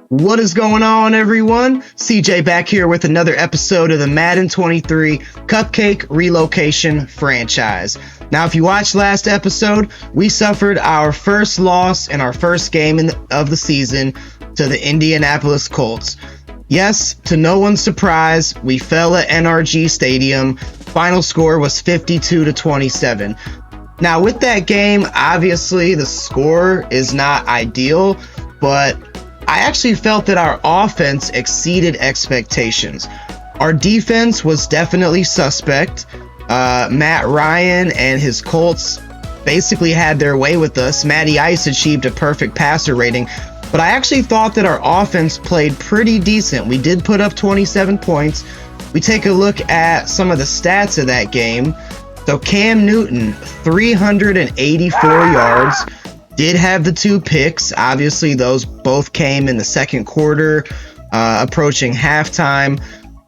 What is going on, everyone? CJ back here with another episode of the Madden 23 Cupcake Relocation Franchise. Now, if you watched last episode, we suffered our first loss in our first game of the season to the Indianapolis Colts. Yes, to no one's surprise, we fell at NRG Stadium. Final score was 52-27. Now, with that game, obviously the score is not ideal, but I actually felt that our offense exceeded expectations. Our defense was definitely suspect. Matt Ryan and his Colts basically had their way with us. Matty Ice achieved a perfect passer rating, but I actually thought that our offense played pretty decent. We did put up 27 points. We take a look at some of the stats of that game. So Cam Newton, 384 yards. Did have the 2 picks. Obviously, those both came in the second quarter, approaching halftime.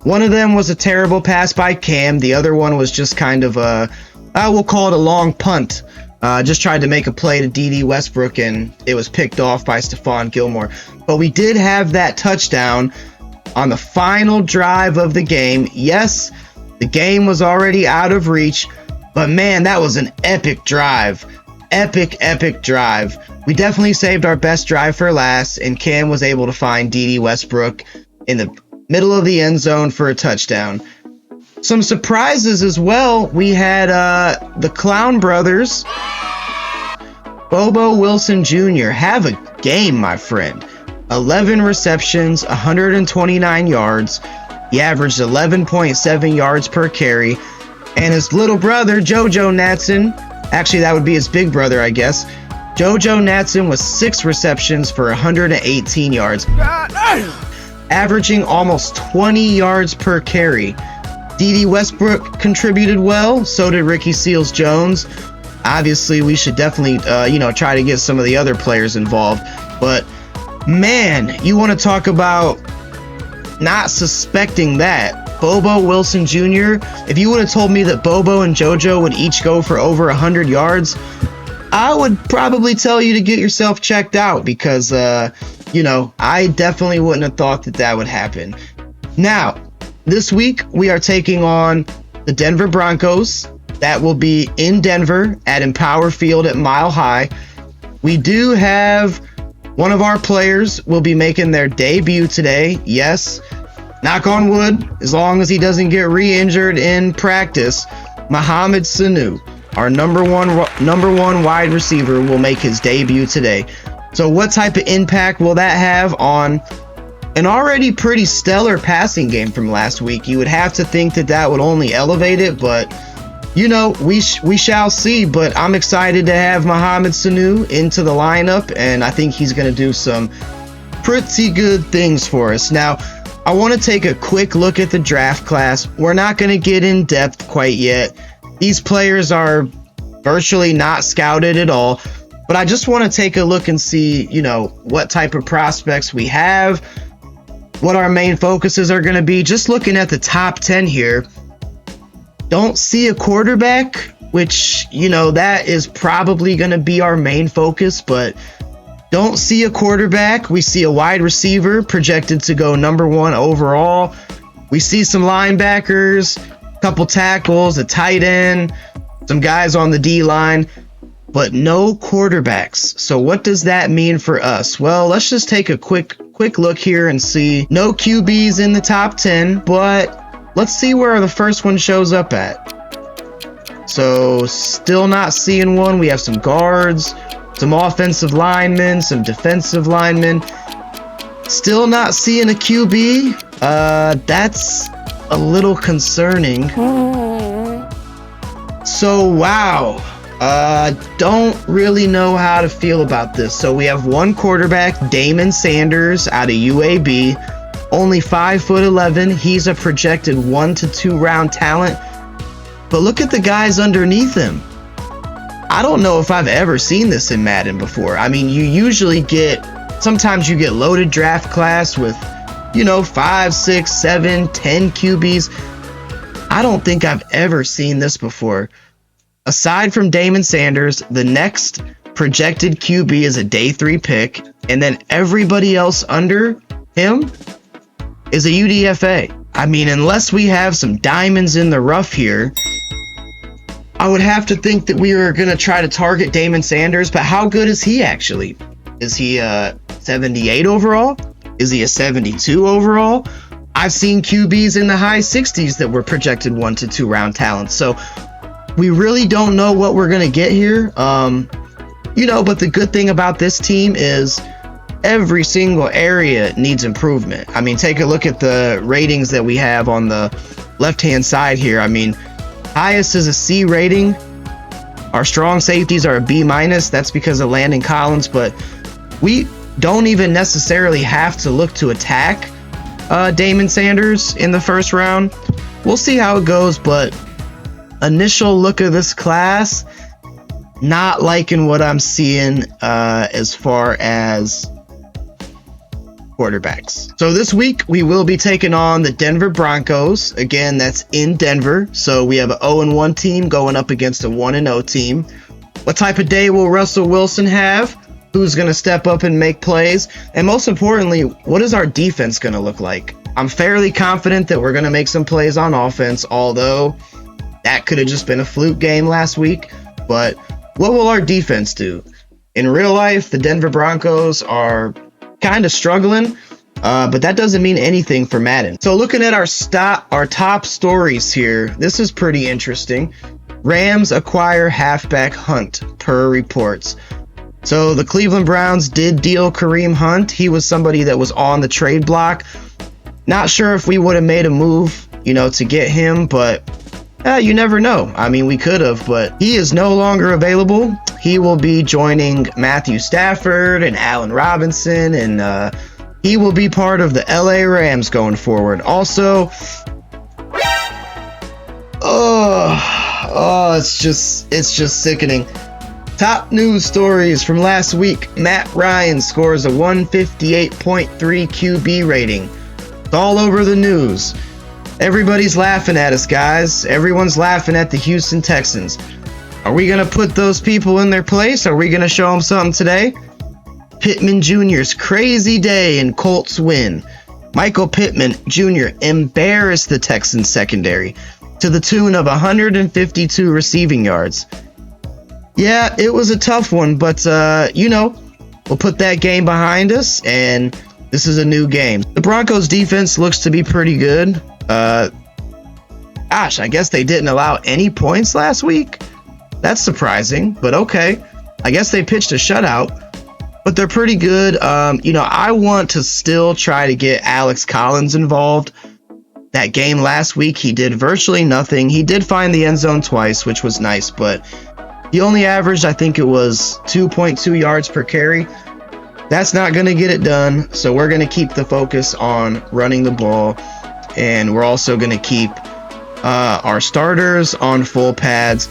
One of them was a terrible pass by Cam. The other one was just kind of we'll call it a long punt. Just tried to make a play to D.D. Westbrook, and it was picked off by Stephon Gilmore. But we did have that touchdown on the final drive of the game. Yes, the game was already out of reach, but man, that was an epic drive. Epic drive. We definitely saved our best drive for last, and Cam was able to find D.D. Westbrook in the middle of the end zone for a touchdown. Some surprises as well. We had the Clown Brothers, Bobo Wilson Jr. have a game, my friend. 11 receptions, 129 yards. He averaged 11.7 yards per carry. And his little brother, JoJo Natson, actually that would be his big brother, I guess. JoJo Natson was 6 receptions for 118 yards, averaging almost 20 yards per carry. D.D. Westbrook contributed well, so did Ricky Seals-Jones. Obviously, we should definitely, try to get some of the other players involved. But, man, you want to talk about not suspecting that. Bobo Wilson Jr., if you would have told me that Bobo and JoJo would each go for over 100 yards, I would probably tell you to get yourself checked out because, I definitely wouldn't have thought that would happen. Now, this week we are taking on the Denver Broncos. That will be in Denver at Empower Field at Mile High. We do have one of our players will be making their debut today. Yes, knock on wood, as long as he doesn't get re-injured in practice. Mohamed Sanu, our number one wide receiver, will make his debut today. So what type of impact will that have on an already pretty stellar passing game from last week? You would have to think that would only elevate it, but we shall see. But I'm excited to have Mohamed Sanu into the lineup, and I think he's going to do some pretty good things for us. Now, I want to take a quick look at the draft class. We're not going to get in depth quite yet. These players are virtually not scouted at all, but I just want to take a look and see, what type of prospects we have, what our main focuses are going to be. Just looking at the top 10 here, don't see a quarterback, which, that is probably going to be our main focus, but don't see a quarterback. We see a wide receiver projected to go number 1 overall. We see some linebackers, a couple tackles, a tight end, some guys on the D-line, but no quarterbacks. So what does that mean for us? Well, let's just take a quick look here and see. No QBs in the top 10, but let's see where the first one shows up at. So still not seeing one. We have some guards, some offensive linemen, some defensive linemen. Still not seeing a QB. That's a little concerning. So, wow. Don't really know how to feel about this. So we have one quarterback, Damon Sanders out of UAB. Only 5'11". He's a projected 1 to 2 round talent. But look at the guys underneath him. I don't know if I've ever seen this in Madden before. I mean, sometimes you get loaded draft class with, 5, 6, 7, 10 QBs. I don't think I've ever seen this before. Aside from Damon Sanders, the next projected QB is a day 3 pick, and then everybody else under him is a UDFA. I mean, unless we have some diamonds in the rough here, I would have to think that we are going to try to target Damon Sanders, but how good is he actually? Is he a 78 overall? Is he a 72 overall? I've seen QBs in the high 60s that were projected 1 to 2 round talents. So we really don't know what we're going to get here. You know, but the good thing about this team is every single area needs improvement. I mean, take a look at the ratings that we have on the left-hand side here. I mean, highest is a C rating. Our strong safeties are a B-. That's because of Landon Collins, but we don't even necessarily have to look to attack Damon Sanders in the first round. We'll see how it goes, but initial look of this class, not liking what I'm seeing as far as quarterbacks. So this week we will be taking on the Denver Broncos. Again, that's in Denver. So we have an 0-1 team going up against a 1-0 team. What type of day will Russell Wilson have? Who's going to step up and make plays? And most importantly, what is our defense going to look like? I'm fairly confident that we're going to make some plays on offense, although that could have just been a fluke game last week. But what will our defense do? In real life, the Denver Broncos are kind of struggling, but that doesn't mean anything for Madden. So looking at our top stories here, this is pretty interesting. Rams acquire halfback Hunt per reports. So the Cleveland Browns did deal Kareem Hunt. He was somebody that was on the trade block. Not sure if we would have made a move, you know, to get him, but you never know. I mean, we could have, but he is no longer available. He will be joining Matthew Stafford and Allen Robinson, and he will be part of the LA Rams going forward. Also, it's just sickening. Top news stories from last week. Matt Ryan scores a 158.3 QB rating. It's all over the news. Everybody's laughing at us, guys. Everyone's laughing at the Houston Texans. Are we going to put those people in their place? Are we going to show them something today? Pittman Jr.'s crazy day and Colts win. Michael Pittman Jr. embarrassed the Texans secondary to the tune of 152 receiving yards. Yeah, it was a tough one, but, you know, we'll put that game behind us, and this is a new game. The Broncos defense looks to be pretty good. Gosh, I guess they didn't allow any points last week. That's surprising, but okay. I guess they pitched a shutout, but they're pretty good. You know, I want to still try to get Alex Collins involved. That game last week, he did virtually nothing. He did find the end zone twice, which was nice, but he only averaged, I think it was 2.2 yards per carry. That's not going to get it done, so we're going to keep the focus on running the ball, and we're also going to keep our starters on full pads.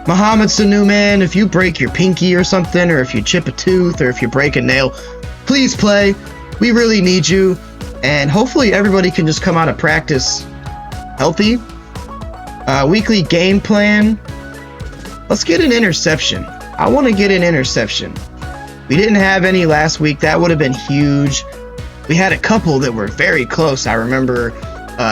Mohamed Sanu, man, if you break your pinky or something, or if you chip a tooth, or if you break a nail, please play. We really need you, and hopefully everybody can just come out of practice healthy. Weekly game plan. Let's get an interception. I want to get an interception. We didn't have any last week. That would have been huge. We had a couple that were very close. I remember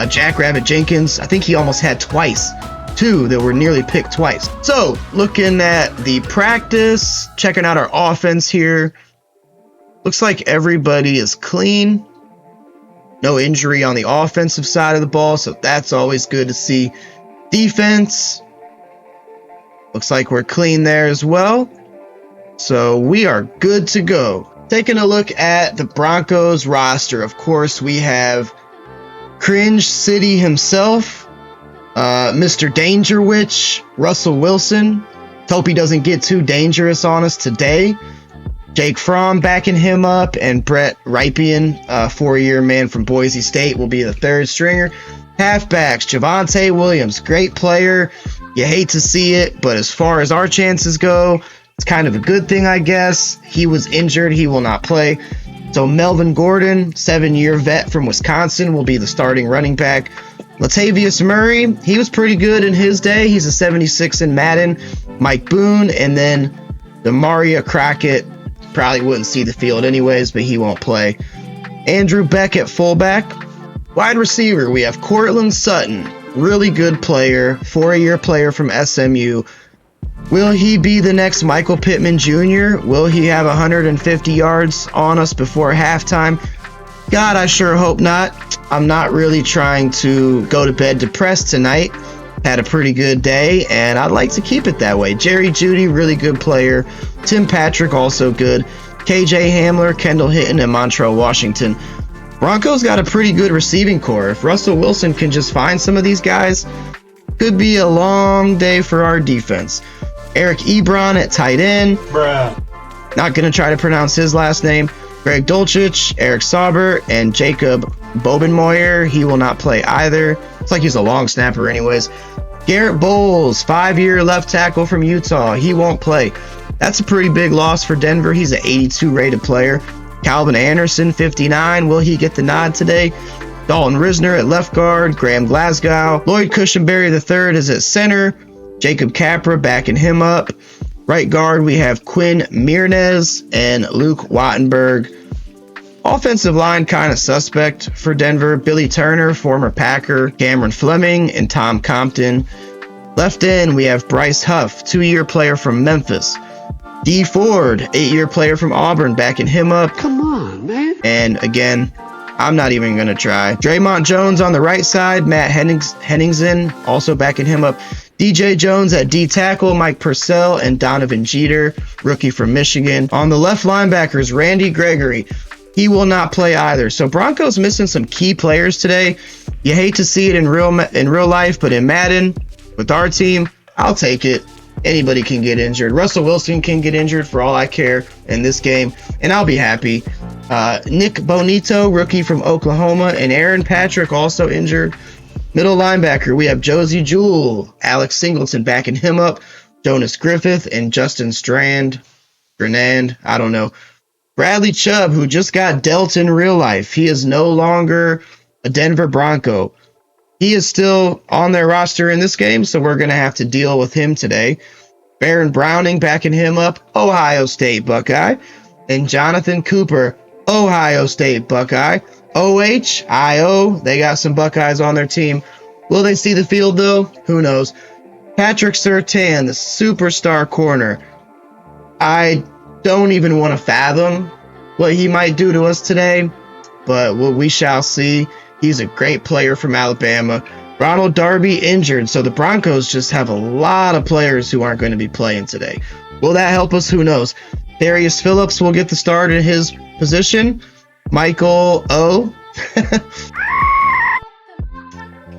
Jackrabbit Jenkins. I think he almost had twice. 2 that were nearly picked twice. So, looking at the practice, checking out our offense here. Looks like everybody is clean. No injury on the offensive side of the ball, so that's always good to see. Defense. Looks like we're clean there as well. So we are good to go. Taking a look at the Broncos roster, of course, we have Cringe City himself, Mr. Danger Witch, Russell Wilson. Hope he doesn't get too dangerous on us today. Jake Fromm backing him up, and Brett Rypien, a 4-year man from Boise State, will be the third stringer. Halfbacks, Javonte Williams, great player. You hate to see it, but as far as our chances go, it's kind of a good thing, I guess. He was injured. He will not play. So Melvin Gordon, 7-year vet from Wisconsin, will be the starting running back. Latavius Murray, he was pretty good in his day. He's a 76 in Madden. Mike Boone, and then Demaria Crockett. Probably wouldn't see the field anyways, but he won't play. Andrew Beck at fullback. Wide receiver, we have Cortland Sutton. Really good player, 4-year player from SMU. Will he be the next Michael Pittman Jr.? Will he have 150 yards on us before halftime? God, I sure hope not. I'm not really trying to go to bed depressed tonight. Had a pretty good day, and I'd like to keep it that way. Jerry Jeudy, really good player. Tim Patrick, also good. KJ Hamler, Kendall Hinton, and Montrell Washington. Broncos got a pretty good receiving core. If Russell Wilson can just find some of these guys, could be a long day for our defense. Eric Ebron at tight end. Not going to try to pronounce his last name. Greg Dulcich, Eric Sauber, and Jacob Bobenmoyer. He will not play either. It's like he's a long snapper anyways. Garrett Bowles, 5-year left tackle from Utah. He won't play. That's a pretty big loss for Denver. He's an 82 rated player. Calvin Anderson, 59. Will he get the nod today? Dalton Risner at left guard. Graham Glasgow. Lloyd Cushenberry III is at center. Jacob Capra backing him up. Right guard, we have Quinn Mirnez and Luke Wattenberg. Offensive line kind of suspect for Denver. Billy Turner, former Packer. Cameron Fleming and Tom Compton. Left end, we have Bryce Huff, 2-year player from Memphis. D Ford, 8-year player from Auburn, backing him up. Come on, man. And again, I'm not even going to try. Draymond Jones on the right side. Matt Henningsen also backing him up. DJ Jones at D tackle, Mike Purcell and Donovan Jeter, rookie from Michigan. On the left linebackers, Randy Gregory. He will not play either. So Broncos missing some key players today. You hate to see it in real life, but in Madden, with our team, I'll take it. Anybody can get injured. Russell Wilson can get injured for all I care in this game, and I'll be happy. Nick Bonito, rookie from Oklahoma, and Aaron Patrick also injured. Middle linebacker, we have Josie Jewell, Alex Singleton backing him up, Jonas Griffith, and Justin Grenand, I don't know. Bradley Chubb, who just got dealt in real life. He is no longer a Denver Bronco. He is still on their roster in this game, so we're going to have to deal with him today. Baron Browning backing him up, Ohio State Buckeye. And Jonathan Cooper, Ohio State Buckeye. OHIO, they got some Buckeyes on their team. Will they see the field though? Who knows? Patrick Surtain, the superstar corner. I don't even want to fathom what he might do to us today, but we shall see. He's a great player from Alabama. Ronald Darby injured, so the Broncos just have a lot of players who aren't going to be playing today. Will that help us? Who knows? Darius Phillips will get the start in his position. Michael O.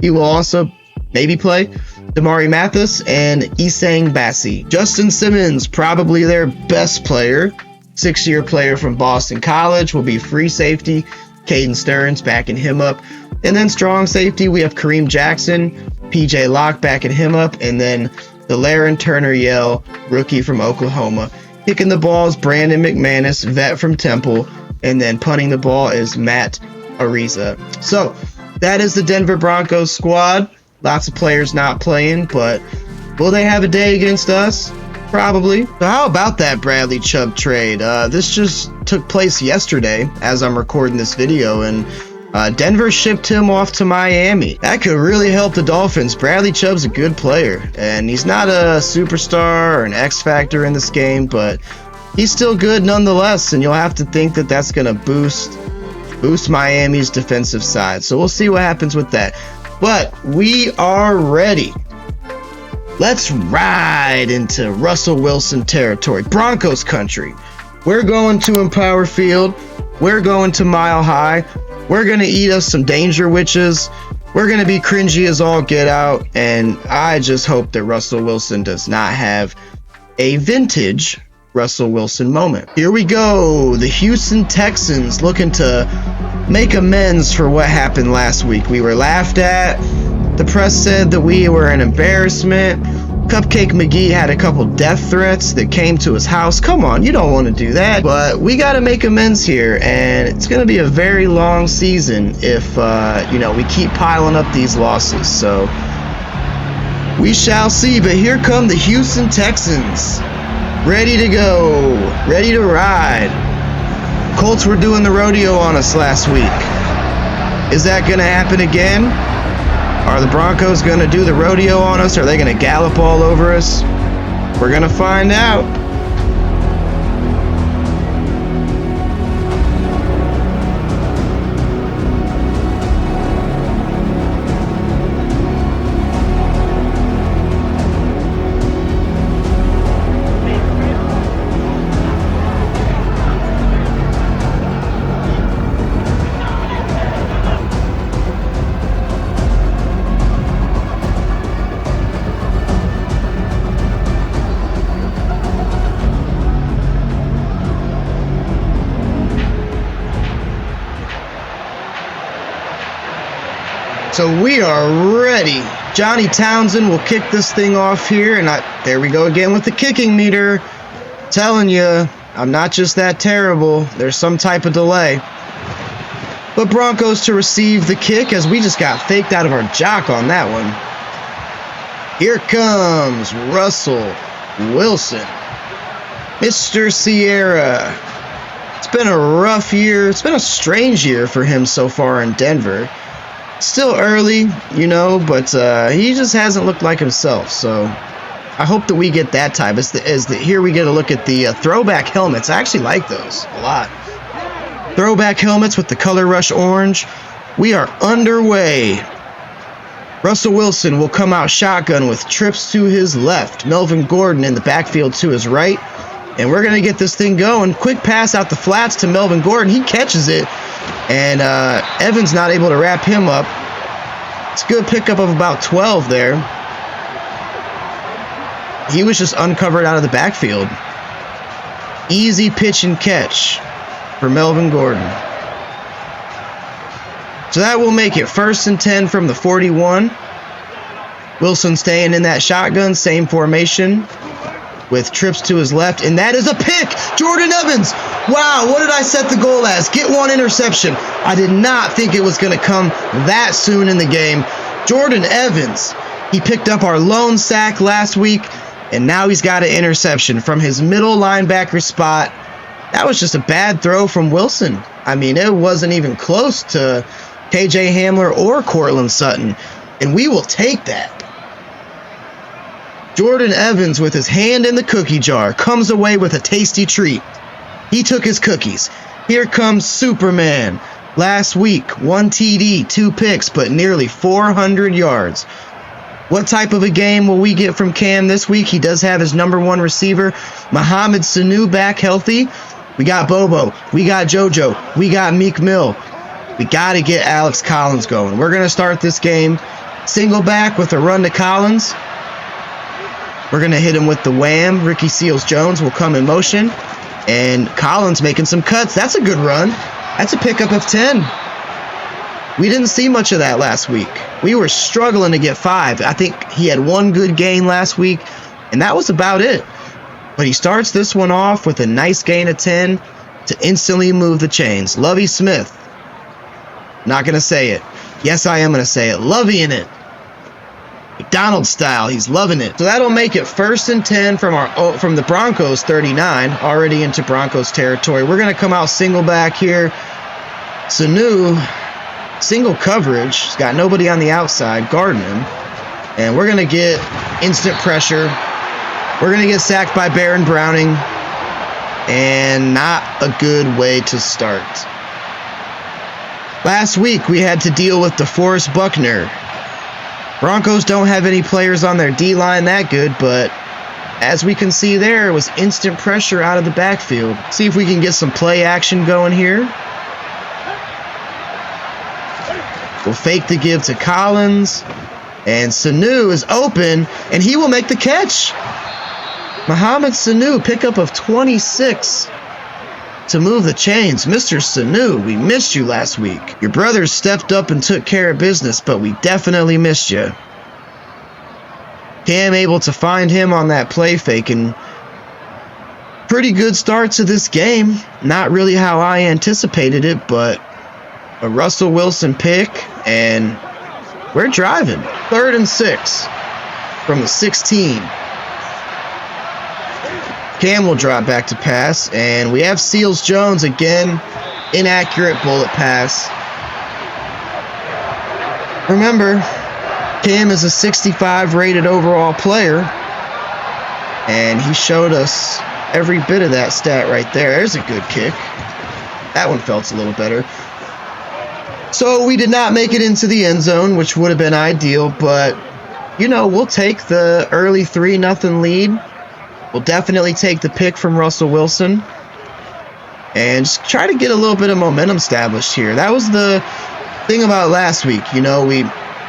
He will also maybe play. Damari Mathis and Isang Bassi. Justin Simmons, probably their best player. 6-year player from Boston College, will be free safety. Caden Stearns backing him up. And then strong safety, we have Kareem Jackson, PJ Locke backing him up. And then the Laren Turner-Yell, rookie from Oklahoma. Kicking the ball is Brandon McManus, vet from Temple. And then punting the ball is Matt Ariza. So that is the Denver Broncos squad. Lots of players not playing, but will they have a day against us? Probably. So how about that Bradley Chubb trade? This just took place yesterday as I'm recording this video, and Denver shipped him off to Miami. That could really help the Dolphins. Bradley Chubb's a good player, and he's not a superstar or an X factor in this game, but he's still good nonetheless, and you'll have to think that that's going to boost Miami's defensive side. So we'll see what happens with that. But we are ready. Let's ride into Russell Wilson territory, Broncos country. We're going to Empower Field. We're going to Mile High. We're going to eat us some danger witches. We're going to be cringy as all get out. And I just hope that Russell Wilson does not have a vintage Russell Wilson moment. Here we go. The Houston Texans looking to make amends for what happened last week. We were laughed at. The press said that we were an embarrassment. Cupcake McGee had a couple death threats that came to his house. Come on, you don't want to do that. But we got to make amends here, and it's going to be a very long season if, we keep piling up these losses. So we shall see. But here come the Houston Texans. Ready to go. Ready to ride. Colts were doing the rodeo on us last week. Is that going to happen again? Are the Broncos going to do the rodeo on us? Are they going to gallop all over us? We're going to find out. So we are ready. Johnny Townsend will kick this thing off here, and there we go again with the kicking meter. Telling you, I'm not just that terrible. There's some type of delay. But Broncos to receive the kick, as we just got faked out of our jock on that one. Here comes Russell Wilson. Mr. Sierra. It's been a rough year. It's been a strange year for him so far in Denver. Still early, you know, but he just hasn't looked like himself. So I hope that we get that type. Here we get a look at the throwback helmets. I actually like those a lot. Throwback helmets with the color rush orange. We are underway. Russell Wilson will come out shotgun with trips to his left. Melvin Gordon in the backfield to his right. And we're going to get this thing going. Quick pass out the flats to Melvin Gordon. He catches it. And Evans not able to wrap him up. It's a good pickup of about 12 there. He was just uncovered out of the backfield. Easy pitch and catch for Melvin Gordon. So that will make it 1st and 10 from the 41. Wilson staying in that shotgun, same formation, with trips to his left, and that is a pick! Jordan Evans! Wow, what did I set the goal as? Get one interception. I did not think it was going to come that soon in the game. Jordan Evans, he picked up our lone sack last week, and now he's got an interception from his middle linebacker spot. That was just a bad throw from Wilson. I mean, it wasn't even close to KJ Hamler or Cortland Sutton, and we will take that. Jordan Evans, with his hand in the cookie jar, comes away with a tasty treat. He took his cookies. Here comes Superman. Last week, 1 TD, 2 picks, but nearly 400 yards. What type of a game will we get from Cam this week? He does have his #1 receiver, Mohamed Sanu, back healthy. We got Bobo. We got JoJo. We got Meek Mill. We got to get Alex Collins going. We're going to start this game single back with a run to Collins. We're going to hit him with the wham. Ricky Seals-Jones will come in motion. And Collins making some cuts. That's a good run. That's a pickup of 10. We didn't see much of that last week. We were struggling to get 5. I think he had 1 good gain last week, and that was about it. But he starts this one off with a nice gain of 10 to instantly move the chains. Lovie Smith. Not going to say it. Yes, I am going to say it. Loving it. McDonald's style. He's loving it. So that'll make it 1st and 10 from the Broncos 39, already into Broncos territory. We're going to come out single back here. Sanu, single coverage. He's got nobody on the outside guarding him. And we're going to get instant pressure. We're going to get sacked by Baron Browning. And not a good way to start. Last week we had to deal with DeForest Buckner. Broncos don't have any players on their D-line that good, but as we can see there, it was instant pressure out of the backfield. See if we can get some play action going here. We'll fake the give to Collins, and Sanu is open, and he will make the catch. Mohamed Sanu, pickup of 26 to move the chains. Mr. Sanu, we missed you last week. Your brothers stepped up and took care of business, but we definitely missed you. Cam able to find him on that play fake, and pretty good start to this game. Not really how I anticipated it, but a Russell Wilson pick, and we're driving. 3rd and 6 from the 16. Cam will drop back to pass, and we have Seals Jones again. Inaccurate bullet pass. Remember, Cam is a 65 rated overall player, and he showed us every bit of that stat right there. There's a good kick. That one felt a little better. So we did not make it into the end zone, which would have been ideal, but, you know, we'll take the early 3-0 lead. We'll definitely take the pick from Russell Wilson and just try to get a little bit of momentum established here. That was the thing about last week. You know,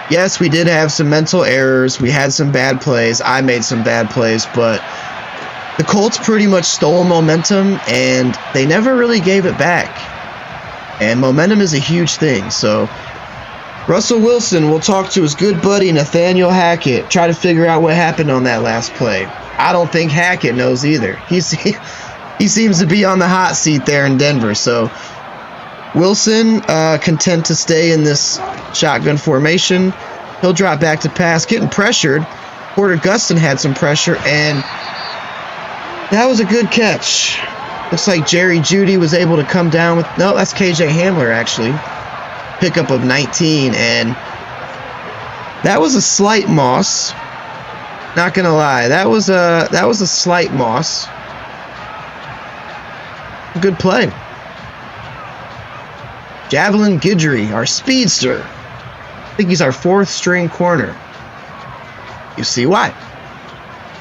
yes, we did have some mental errors. We had some bad plays. I made some bad plays, but the Colts pretty much stole momentum, and they never really gave it back. And momentum is a huge thing. So Russell Wilson will talk to his good buddy Nathaniel Hackett, try to figure out what happened on that last play. I don't think Hackett knows either. He seems to be on the hot seat there in Denver. So Wilson, content to stay in this shotgun formation. He'll drop back to pass, getting pressured. Porter Gustin had some pressure, and that was a good catch. Looks like Jerry Jeudy was able to come down with... No, that's KJ Hamler, actually. Pickup of 19, and that was a slight moss. Not gonna lie, that was a slight moss. Good play. Javelin Guidry, our speedster. I think he's our 4th string corner. You see why.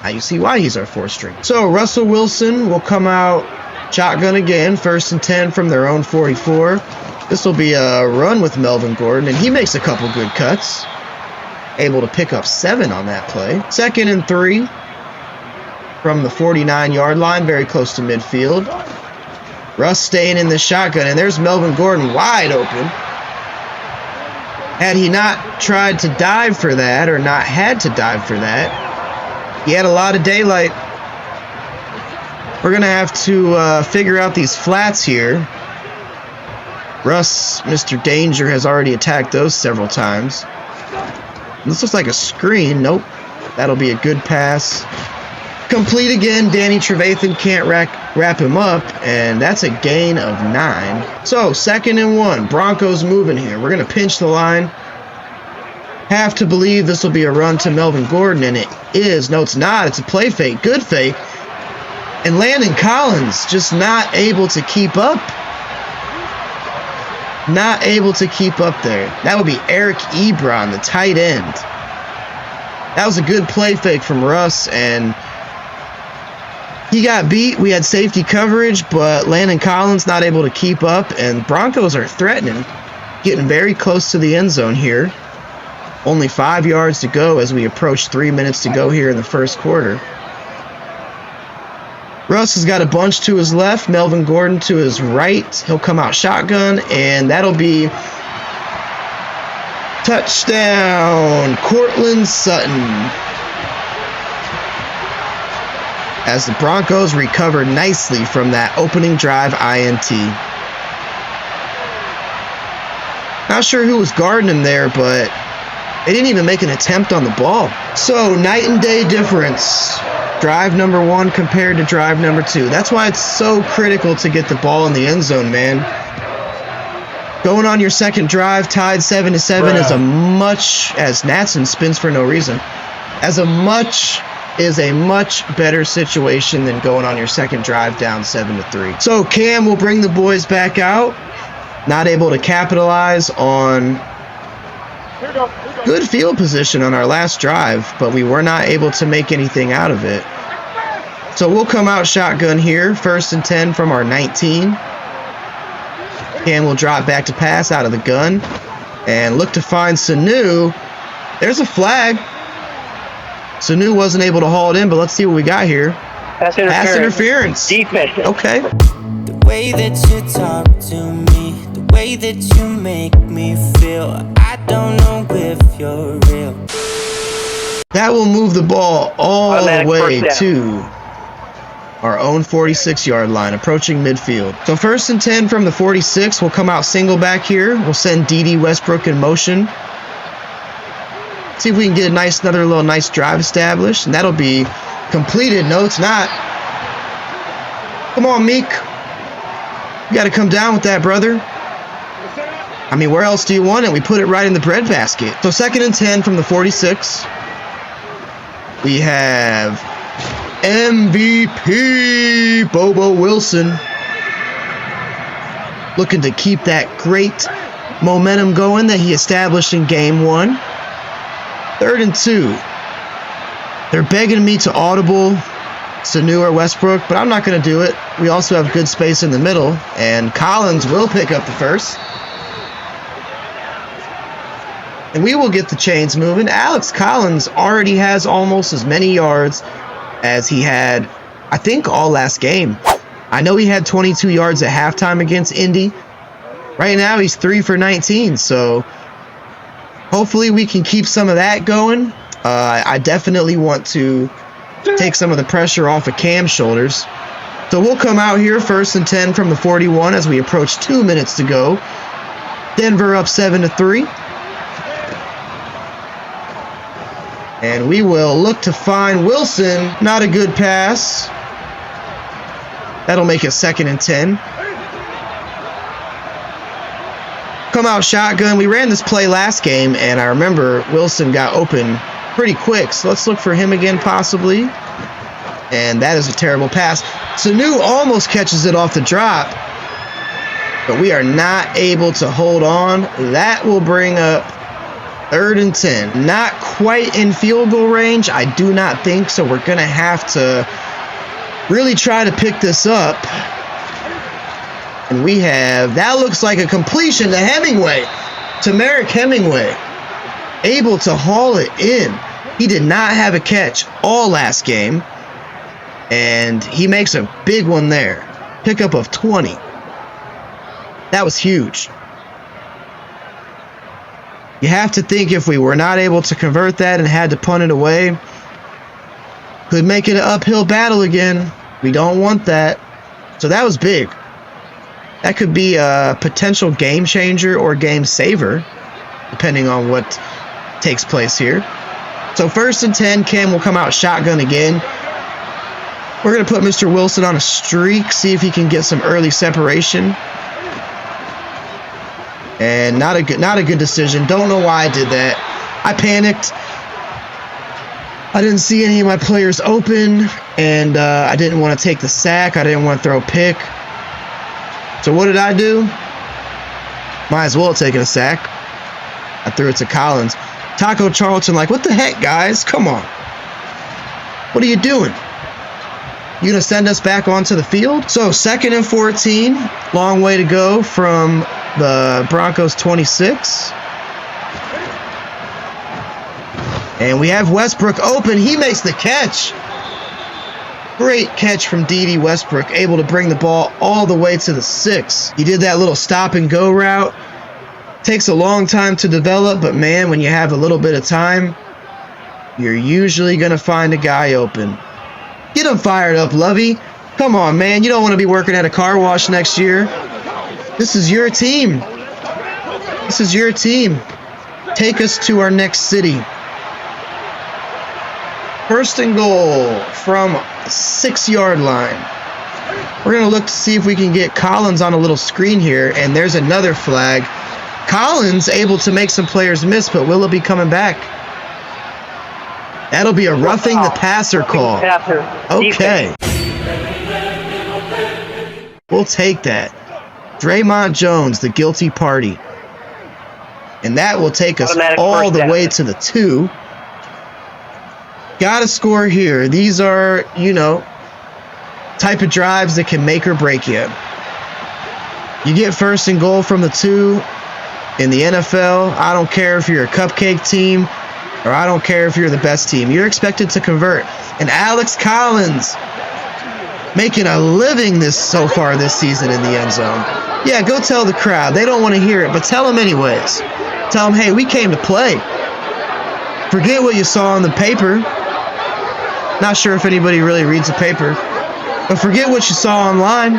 Now you see why he's our 4th string. So Russell Wilson will come out shotgun again, 1st and 10 from their own 44. This will be a run with Melvin Gordon, and he makes a couple good cuts. Able to pick up 7 on that play. 2nd and 3 from the 49-yard line, very close to midfield. Russ staying in the shotgun, and there's Melvin Gordon wide open. Had he not tried to dive for that, or not had to dive for that, he had a lot of daylight. We're going to have to figure out these flats here. Russ, Mr. Danger, has already attacked those several times. This looks like a screen. Nope. That'll be a good pass. Complete again. Danny Trevathan can't wrap him up, and that's a gain of 9. So, 2nd and 1. Broncos moving here. We're going to pinch the line. Have to believe this will be a run to Melvin Gordon, and it is. No, it's not. It's a play fake. Good fake. And Landon Collins just not able to keep up. Not able to keep up there. That would be Eric Ebron, the tight end. That was a good play fake from Russ, and he got beat. We had safety coverage, but Landon Collins not able to keep up, and Broncos are threatening, getting very close to the end zone here. Only 5 yards to go as we approach 3 minutes to go here in the first quarter. Russ has got a bunch to his left, Melvin Gordon to his right. He'll come out shotgun, and that'll be touchdown, Courtland Sutton. As the Broncos recover nicely from that opening drive INT. Not sure who was guarding him there, but they didn't even make an attempt on the ball. So, night and day difference. Drive number 1 compared to drive number 2. That's why it's so critical to get the ball in the end zone, man. Going on your second drive, tied 7-7 is a much, as Natson spins for no reason, is a much better situation than going on your second drive down 7-3. So Cam will bring the boys back out. Not able to capitalize on good field position on our last drive, but we were not able to make anything out of it. So we'll come out shotgun here, 1st and 10 from our 19. Cam will drop back to pass out of the gun and look to find Sanu. There's a flag. Sanu wasn't able to haul it in, but let's see what we got here. Pass interference. Defense. Okay. The way that you talk to me, the way that you make me feel, I don't know if you're real. That will move the ball all the way to our own 46-yard line, approaching midfield. So 1st and 10 from the 46. We'll come out single back here. We'll send D.D. Westbrook in motion. See if we can get another little nice drive established, and that'll be completed. No, it's not. Come on, Meek. You got to come down with that, brother. I mean, where else do you want it? We put it right in the breadbasket. So 2nd and 10 from the 46. We have MVP Bobo Wilson looking to keep that great momentum going that he established in game 1. 3rd and 2. They're begging me to audible Sanu or Westbrook, but I'm not going to do it. We also have good space in the middle, and Collins will pick up the first. And we will get the chains moving. Alex Collins already has almost as many yards as he had, I think, all last game. I know he had 22 yards at halftime against Indy. Right now, he's 3 for 19, so hopefully we can keep some of that going. I definitely want to take some of the pressure off of Cam's shoulders. So we'll come out here 1st and 10 from the 41 as we approach 2 minutes to go. Denver up 7-3. And we will look to find Wilson. Not a good pass. That'll make it 2nd and 10. Come out shotgun. We ran this play last game, and I remember Wilson got open pretty quick. So let's look for him again, possibly. And that is a terrible pass. Sanu almost catches it off the drop, but we are not able to hold on. That will bring up 3rd and 10. Not quite in field goal range, I do not think, so we're going to have to really try to pick this up. And we have, that looks like a completion to Hemingway, to Merrick Hemingway, able to haul it in. He did not have a catch all last game, and he makes a big one there. Pickup of 20. That was huge. You have to think if we were not able to convert that and had to punt it away, could make it an uphill battle again. We don't want that. So that was big. That could be a potential game changer or game saver, depending on what takes place here. So 1st and 10, Cam will come out shotgun again. We're going to put Mr. Wilson on a streak, see if he can get some early separation. And not a good decision. Don't know why I did that. I panicked. I didn't see any of my players open, and I didn't want to take the sack. I didn't want to throw a pick. So what did I do? Might as well have taken a sack. I threw it to Collins. Taco Charlton like, what the heck, guys? Come on. What are you doing? You gonna send us back onto the field? So 2nd and 14. Long way to go from the Broncos 26. And we have Westbrook open. He makes the catch. Great catch from D.D. Westbrook, able to bring the ball all the way to the 6. He did that little stop and go route. Takes a long time to develop, but man, when you have a little bit of time, you're usually going to find a guy open. Get him fired up, Lovey. Come on, man. You don't want to be working at a car wash next year. This is your team. This is your team. Take us to our next city. 1st and goal from 6-yard line. We're going to look to see if we can get Collins on a little screen here, and there's another flag. Collins able to make some players miss, but will it be coming back? That'll be a roughing the passer call. Okay. We'll take that. Draymond Jones, the guilty party. And that will take us all the way to the 2. Got to score here. These are, type of drives that can make or break you. You get 1st and goal from the 2 in the NFL. I don't care if you're a cupcake team or I don't care if you're the best team. You're expected to convert. And Alex Collins making a living so far this season in the end zone. Yeah, go tell the crowd. They don't want to hear it, but tell them anyways. Tell them, hey, we came to play. Forget what you saw on the paper. Not sure if anybody really reads the paper. But forget what you saw online.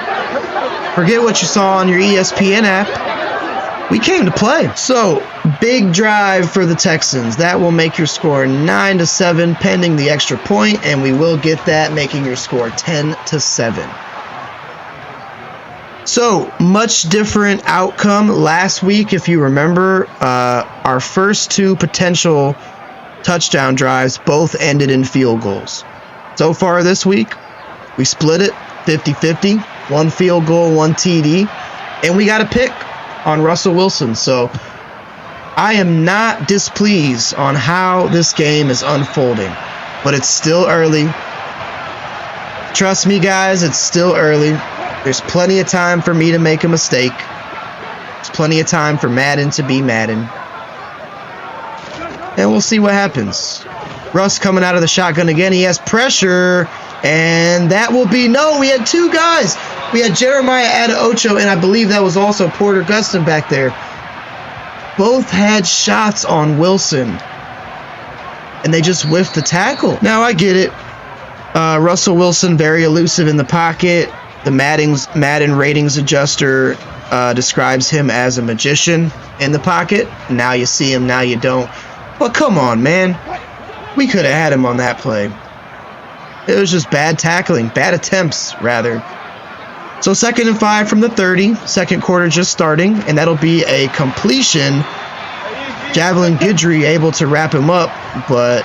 Forget what you saw on your ESPN app. We came to play. So, big drive for the Texans. That will make your score 9-7 pending the extra point, and we will get that, making your score 10-7. So, much different outcome last week, if you remember. Our first two potential touchdown drives both ended in field goals. So far this week, we split it 50-50, one field goal, one TD, and we got a pick on Russell Wilson. So, I am not displeased on how this game is unfolding, but it's still early. Trust me, guys, it's still early. There's plenty of time for me to make a mistake. There's plenty of time for Madden to be Madden. And we'll see what happens. Russ coming out of the shotgun again. He has pressure. And that will be... No, we had two guys. We had Jeremiah Adeocho, and I believe that was also Porter Gustin back there. Both had shots on Wilson. And they just whiffed the tackle. Now, I get it. Russell Wilson, very elusive in the pocket. The Madden ratings adjuster describes him as a magician in the pocket. Now you see him, now you don't. But come on, man. We could have had him on that play. It was just bad tackling, bad attempts, rather. So 2nd and 5 from the 30. Second quarter just starting, and that'll be a completion. Javelin Guidry able to wrap him up, but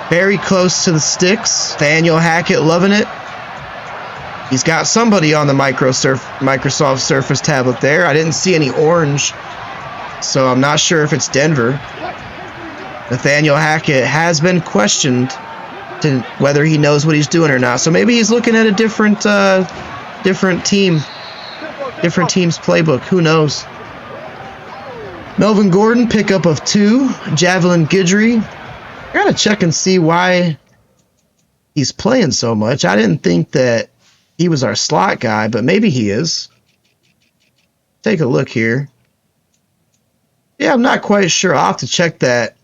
very close to the sticks. Nathaniel Hackett loving it. He's got somebody on the Microsoft Surface tablet there. I didn't see any orange, so I'm not sure if it's Denver. Nathaniel Hackett has been questioned to whether he knows what he's doing or not. So maybe he's looking at a different team's playbook. Who knows? Melvin Gordon, pickup of 2. Javelin Guidry. I gotta check and see why he's playing so much. I didn't think that he was our slot guy, but maybe he is. Take a look here. Yeah, I'm not quite sure. I'll have to check that.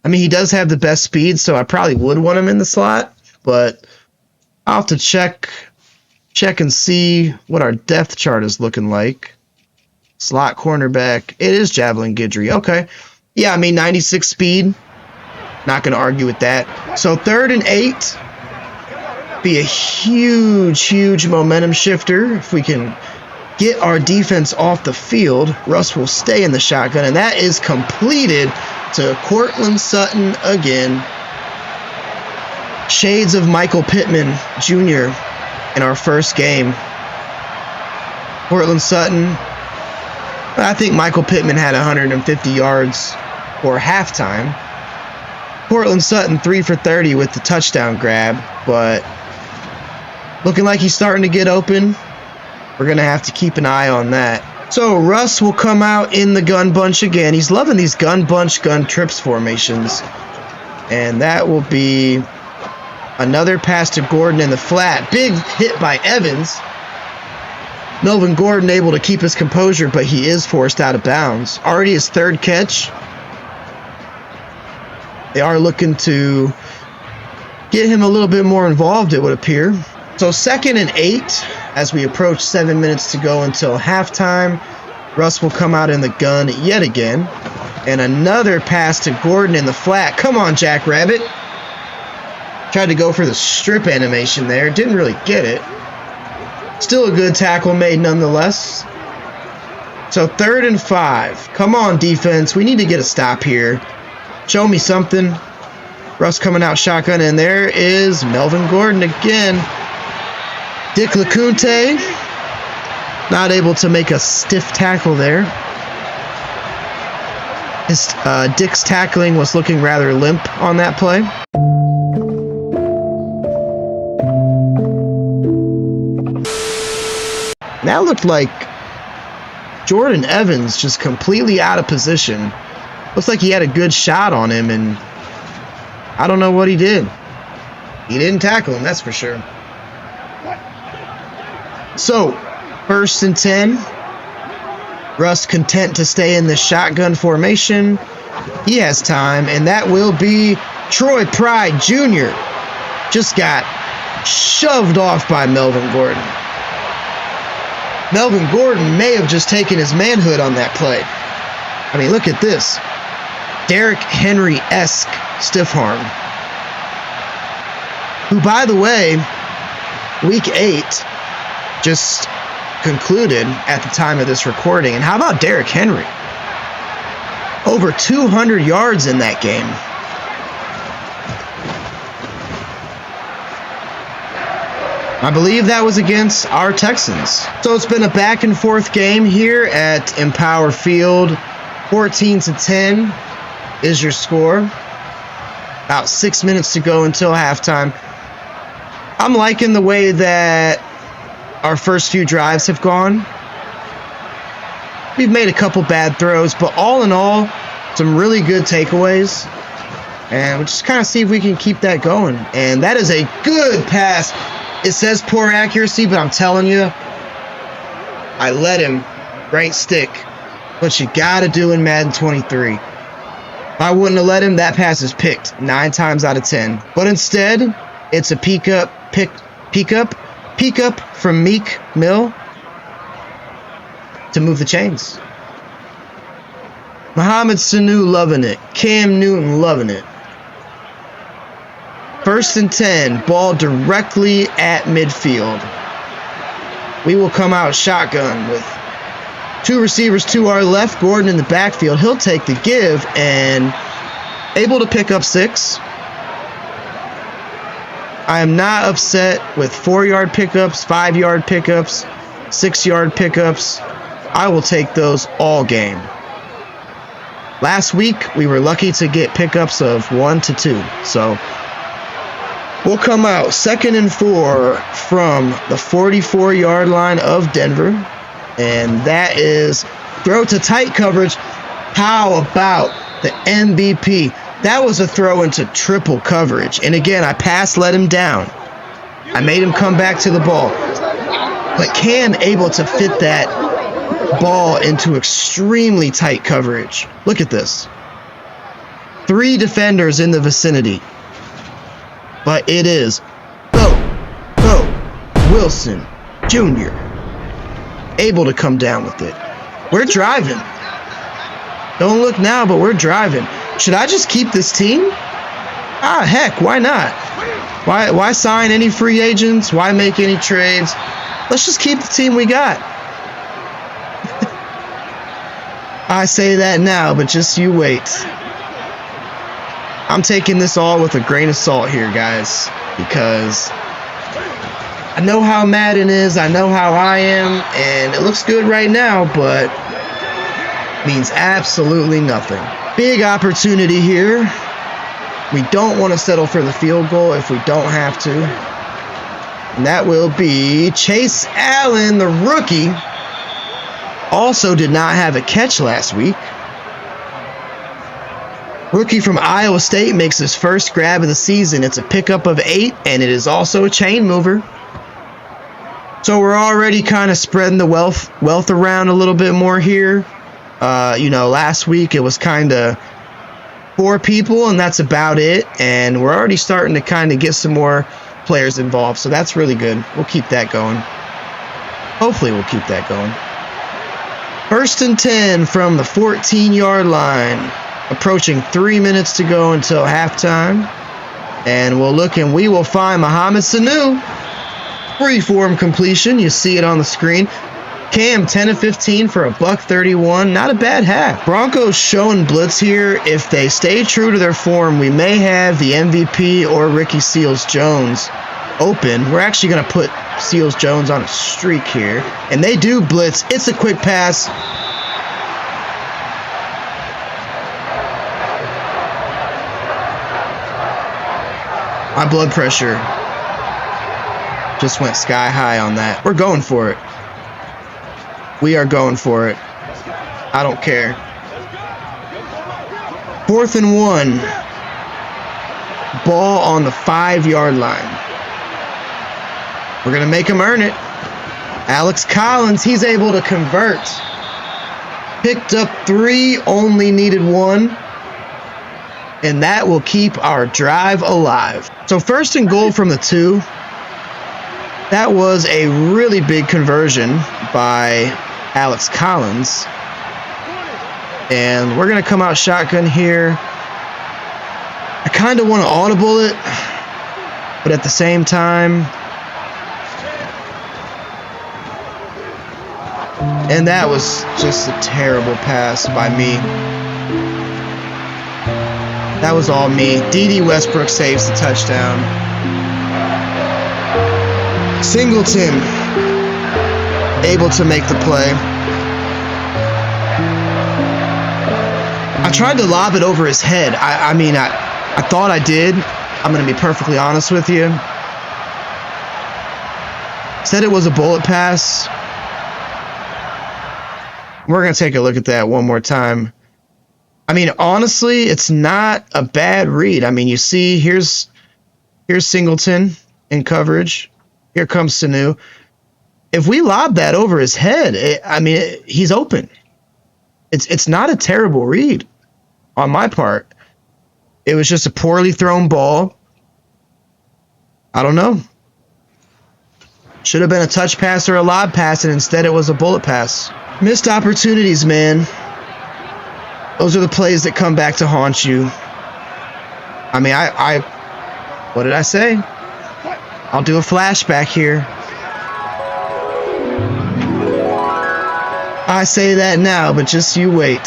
I mean, he does have the best speed, so I probably would want him in the slot, but I'll have to check and see what our depth chart is looking like. Slot cornerback. It is Javelin Guidry. Okay. Yeah, I mean, 96 speed. Not going to argue with that. So 3rd and 8. Be a huge momentum shifter. If we can get our defense off the field, Russ will stay in the shotgun, and that is completed to Courtland Sutton again. Shades of Michael Pittman Jr. in our first game. Courtland Sutton. I think Michael Pittman had 150 yards for halftime. Courtland Sutton 3 for 30 with the touchdown grab, but looking like he's starting to get open. We're going to have to keep an eye on that. So Russ will come out in the gun bunch again. He's loving these gun bunch, gun trips formations. And that will be another pass to Gordon in the flat. Big hit by Evans. Melvin Gordon able to keep his composure, but he is forced out of bounds. Already his 3rd catch. They are looking to get him a little bit more involved, it would appear. So 2nd and 8 as we approach 7 minutes to go until halftime. Russ will come out in the gun yet again. And another pass to Gordon in the flat. Come on, Jackrabbit. Tried to go for the strip animation there. Didn't really get it. Still a good tackle made nonetheless. So 3rd and 5. Come on, defense. We need to get a stop here. Show me something. Russ coming out shotgun, and there is Melvin Gordon again. Dick LeCounte not able to make a stiff tackle there. Dick's tackling was looking rather limp on that play. That looked like Jordan Evans just completely out of position. Looks like he had a good shot on him, and I don't know what he did. He didn't tackle him, that's for sure. So, 1st and 10. Russ content to stay in the shotgun formation. He has time, and that will be Troy Pride Jr. Just got shoved off by Melvin Gordon. Melvin Gordon may have just taken his manhood on that play. I mean, look at this. Derrick Henry-esque stiff arm. Who, by the way, week 8 just concluded at the time of this recording. And how about Derrick Henry? Over 200 yards in that game. I believe that was against our Texans. So it's been a back and forth game here at Empower Field. 14-10 is your score. About 6 minutes to go until halftime. I'm liking the way that our first few drives have gone. We've made a couple bad throws, but all in all, some really good takeaways. And we'll just kind of see if we can keep that going. And that is a good pass. It says poor accuracy, but I'm telling you, I let him right stick. What you got to do in Madden 23. If I wouldn't have let him, that pass is picked 9 times out of 10. But instead, it's a peek up from Meek Mill to move the chains. Mohamed Sanu loving it. Cam Newton loving it. 1st and 10, ball directly at midfield. We will come out shotgun with 2 receivers to our left. Gordon in the backfield. He'll take the give and able to pick up 6. I am not upset with 4-yard pickups, 5-yard pickups, 6-yard pickups. I will take those all game. Last week, we were lucky to get pickups of 1 to 2. So we'll come out 2nd and 4 from the 44-yard line of Denver. And that is throw to tight coverage. How about the MVP? That was a throw into triple coverage. And again, I let him down. I made him come back to the ball. But Cam able to fit that ball into extremely tight coverage. Look at this. 3 defenders in the vicinity. But it is Wilson Jr. able to come down with it. We're driving. Don't look now, but we're driving. Should I just keep this team? Heck, why not? Why sign any free agents? Why make any trades? Let's just keep the team we got. I say that now, but just you wait. I'm taking this all with a grain of salt here, guys, because I know how Madden is, I know how I am, and it looks good right now, but means absolutely nothing. Big opportunity here. We don't want to settle for the field goal if we don't have to. And that will be Chase Allen, the rookie. Also did not have a catch last week. Rookie from Iowa State makes his first grab of the season. It's a pickup of 8, and it is also a chain mover. So we're already kind of spreading the wealth around a little bit more here. Last week it was kind of 4 people, and that's about it. And we're already starting to kind of get some more players involved. So that's really good. We'll keep that going. Hopefully we'll keep that going. 1st and 10 from the 14-yard line. Approaching 3 minutes to go until halftime. And we'll look and we will find Mohamed Sanu. Free-form completion. You see it on the screen. Cam 10 of 15 for a $131. Not a bad half. Broncos showing blitz here. If they stay true to their form, we may have the MVP or Ricky Seals-Jones open. We're actually going to put Seals-Jones on a streak here. And they do blitz. It's a quick pass. My blood pressure just went sky high on that. We're going for it. We are going for it. I don't care. 4th and 1. Ball on the 5-yard line. We're going to make him earn it. Alex Collins, he's able to convert. Picked up 3, only needed 1. And that will keep our drive alive. So 1st and goal from the 2. That was a really big conversion by Alex Collins. And we're going to come out shotgun here. I kind of want to audible it, but at the same time, And that was just a terrible pass by me. That was all me. D.D. Westbrook saves the touchdown. Singleton able to make the play. I tried to lob it over his head. I mean, I thought I did. I'm going to be perfectly honest with you. Said it was a bullet pass. We're going to take a look at that one more time. I mean, honestly, it's not a bad read. I mean, you see, here's Singleton in coverage. Here comes Sanu. If we lob that over his head, he's open. It's not a terrible read on my part. It was just a poorly thrown ball. I don't know. Should have been a touch pass or a lob pass, and instead it was a bullet pass. Missed opportunities, man. Those are the plays that come back to haunt you. I mean, what did I say? I'll do a flashback here. I say that now, but just you wait.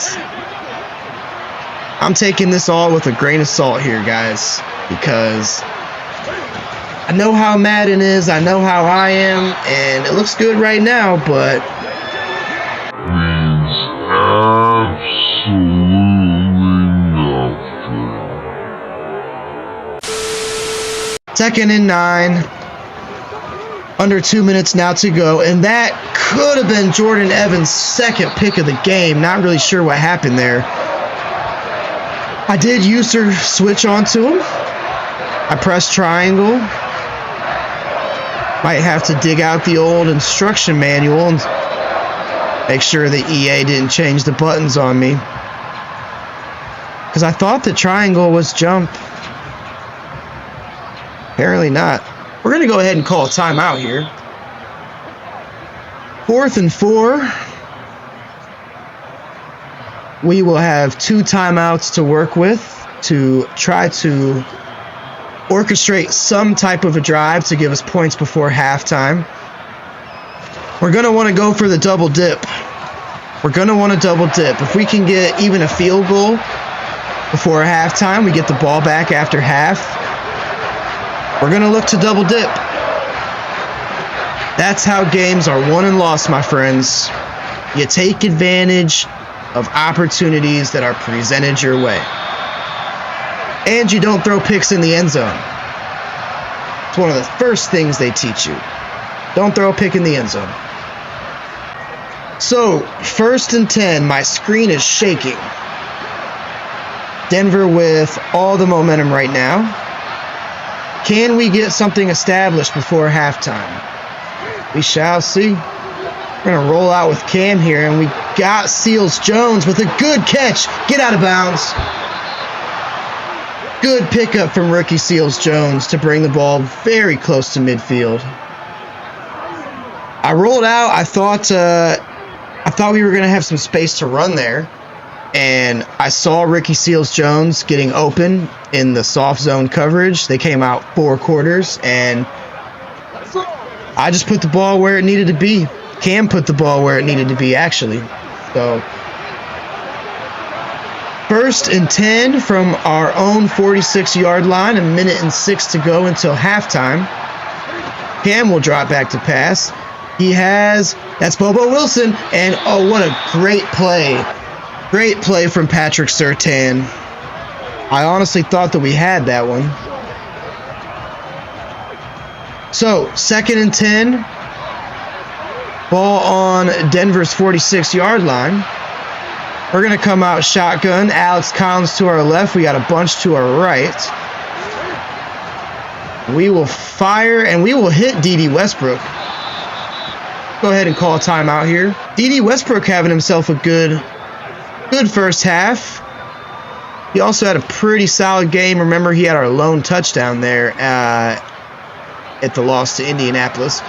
I'm taking this all with a grain of salt here, guys, because I know how Madden is, I know how I am, and it looks good right now, but second and 9. Under 2 minutes now to go, and that could have been Jordan Evans' second pick of the game. Not really sure what happened there. I did user switch onto him. I pressed triangle. Might have to dig out the old instruction manual and make sure the EA didn't change the buttons on me, because I thought the triangle was jump. Apparently not. We're going to go ahead and call a timeout here. 4th and 4. We will have 2 timeouts to work with to try to orchestrate some type of a drive to give us points before halftime. We're going to want to go for the double dip. We're going to want to double dip. If we can get even a field goal before halftime, we get the ball back after half. We're going to look to double dip. That's how games are won and lost, my friends. You take advantage of opportunities that are presented your way. And you don't throw picks in the end zone. It's one of the first things they teach you. Don't throw a pick in the end zone. So, 1st and 10. My screen is shaking. Denver with all the momentum right now. Can we get something established before halftime? We shall see. We're going to roll out with Cam here, and we got Seals-Jones with a good catch. Get out of bounds. Good pickup from rookie Seals-Jones to bring the ball very close to midfield. I rolled out. I thought we were going to have some space to run there, and I saw Ricky Seals-Jones getting open in the soft zone coverage. They came out 4 quarters, and I just put the ball where it needed to be. Cam put the ball where it needed to be, actually. So, 1st and 10 from our own 46-yard line, 1:06 to go until halftime. Cam will drop back to pass. That's Bobo Wilson, and oh, what a great play. Great play from Patrick Surtain. I honestly thought that we had that one. So, 2nd and 10. Ball on Denver's 46-yard line. We're going to come out shotgun. Alex Collins to our left. We got a bunch to our right. We will fire, and we will hit D.D. Westbrook. Go ahead and call a timeout here. D.D. Westbrook having himself a good first half. He also had a pretty solid game. Remember, he had our lone touchdown there at the loss to Indianapolis.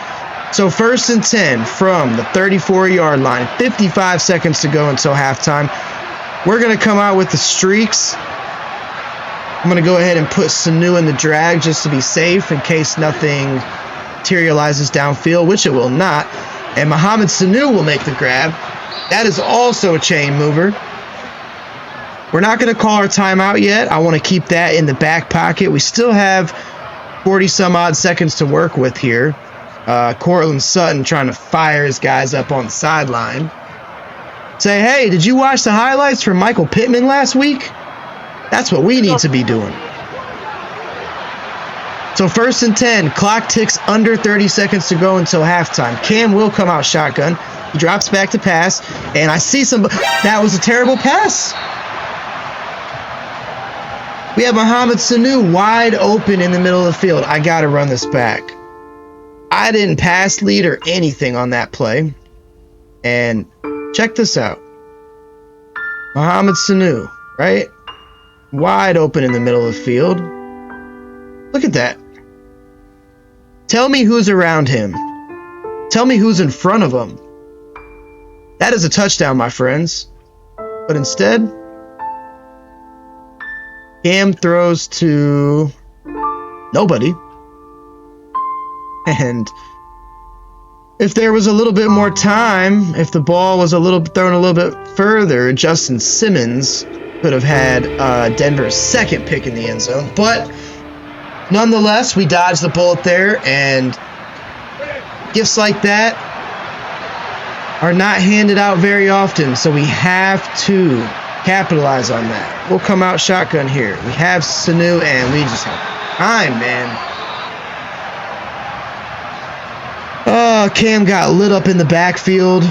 So 1st and 10 from the 34-yard line. 55 seconds to go until halftime. We're going to come out with the streaks. I'm going to go ahead and put Sanu in the drag just to be safe in case nothing materializes downfield, which it will not. And Mohamed Sanu will make the grab. That is also a chain mover. We're not going to call our timeout yet. I want to keep that in the back pocket. We still have 40 some odd seconds to work with here. Cortland Sutton trying to fire his guys up on the sideline. Say, hey, did you watch the highlights from Michael Pittman last week? That's what we need to be doing. So 1st and 10, clock ticks under 30 seconds to go until halftime. Cam will come out shotgun. He drops back to pass, and I see that was a terrible pass. We have Mohamed Sanu wide open in the middle of the field. I got to run this back. I didn't pass lead or anything on that play. And check this out. Mohamed Sanu, right? Wide open in the middle of the field. Look at that. Tell me who's around him. Tell me who's in front of him. That is a touchdown, my friends. But instead, Cam throws to nobody. And if there was a little bit more time, if the ball was thrown a little bit further, Justin Simmons could have had Denver's second pick in the end zone. But nonetheless, we dodged the bullet there, and gifts like that are not handed out very often, so we have to capitalize on that. We'll come out shotgun here. We have Sanu, and we just have time, man. Oh, Cam got lit up in the backfield.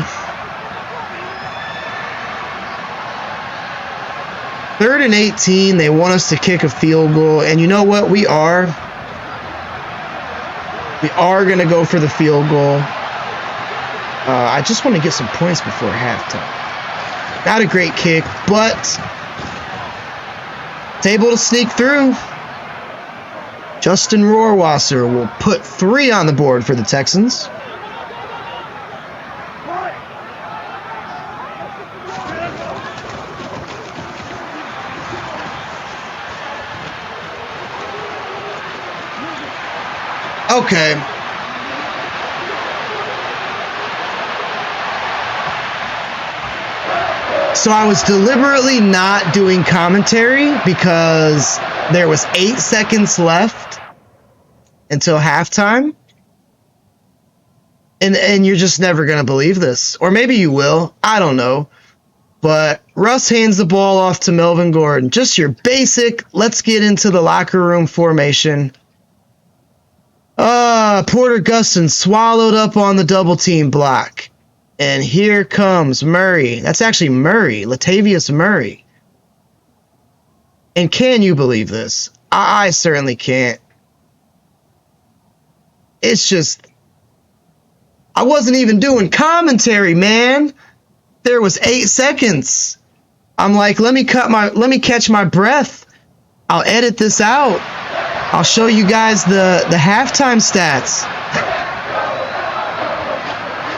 3rd and 18. They want us to kick a field goal. And you know what? We are going to go for the field goal. I just want to get some points before halftime. Not a great kick, but it's able to sneak through. Justin Rohrwasser will put 3 on the board for the Texans. Okay. So I was deliberately not doing commentary because there was 8 seconds left until halftime. And you're just never going to believe this. Or maybe you will. I don't know. But Russ hands the ball off to Melvin Gordon. Just your basic, let's get into the locker room formation. Porter Gustin swallowed up on the double team block. And here comes Murray. That's actually Murray, Latavius Murray. And can you believe this? I certainly can't. It's just, I wasn't even doing commentary, man. There was 8 seconds. I'm like, let me catch my breath. I'll edit this out. I'll show you guys the halftime stats.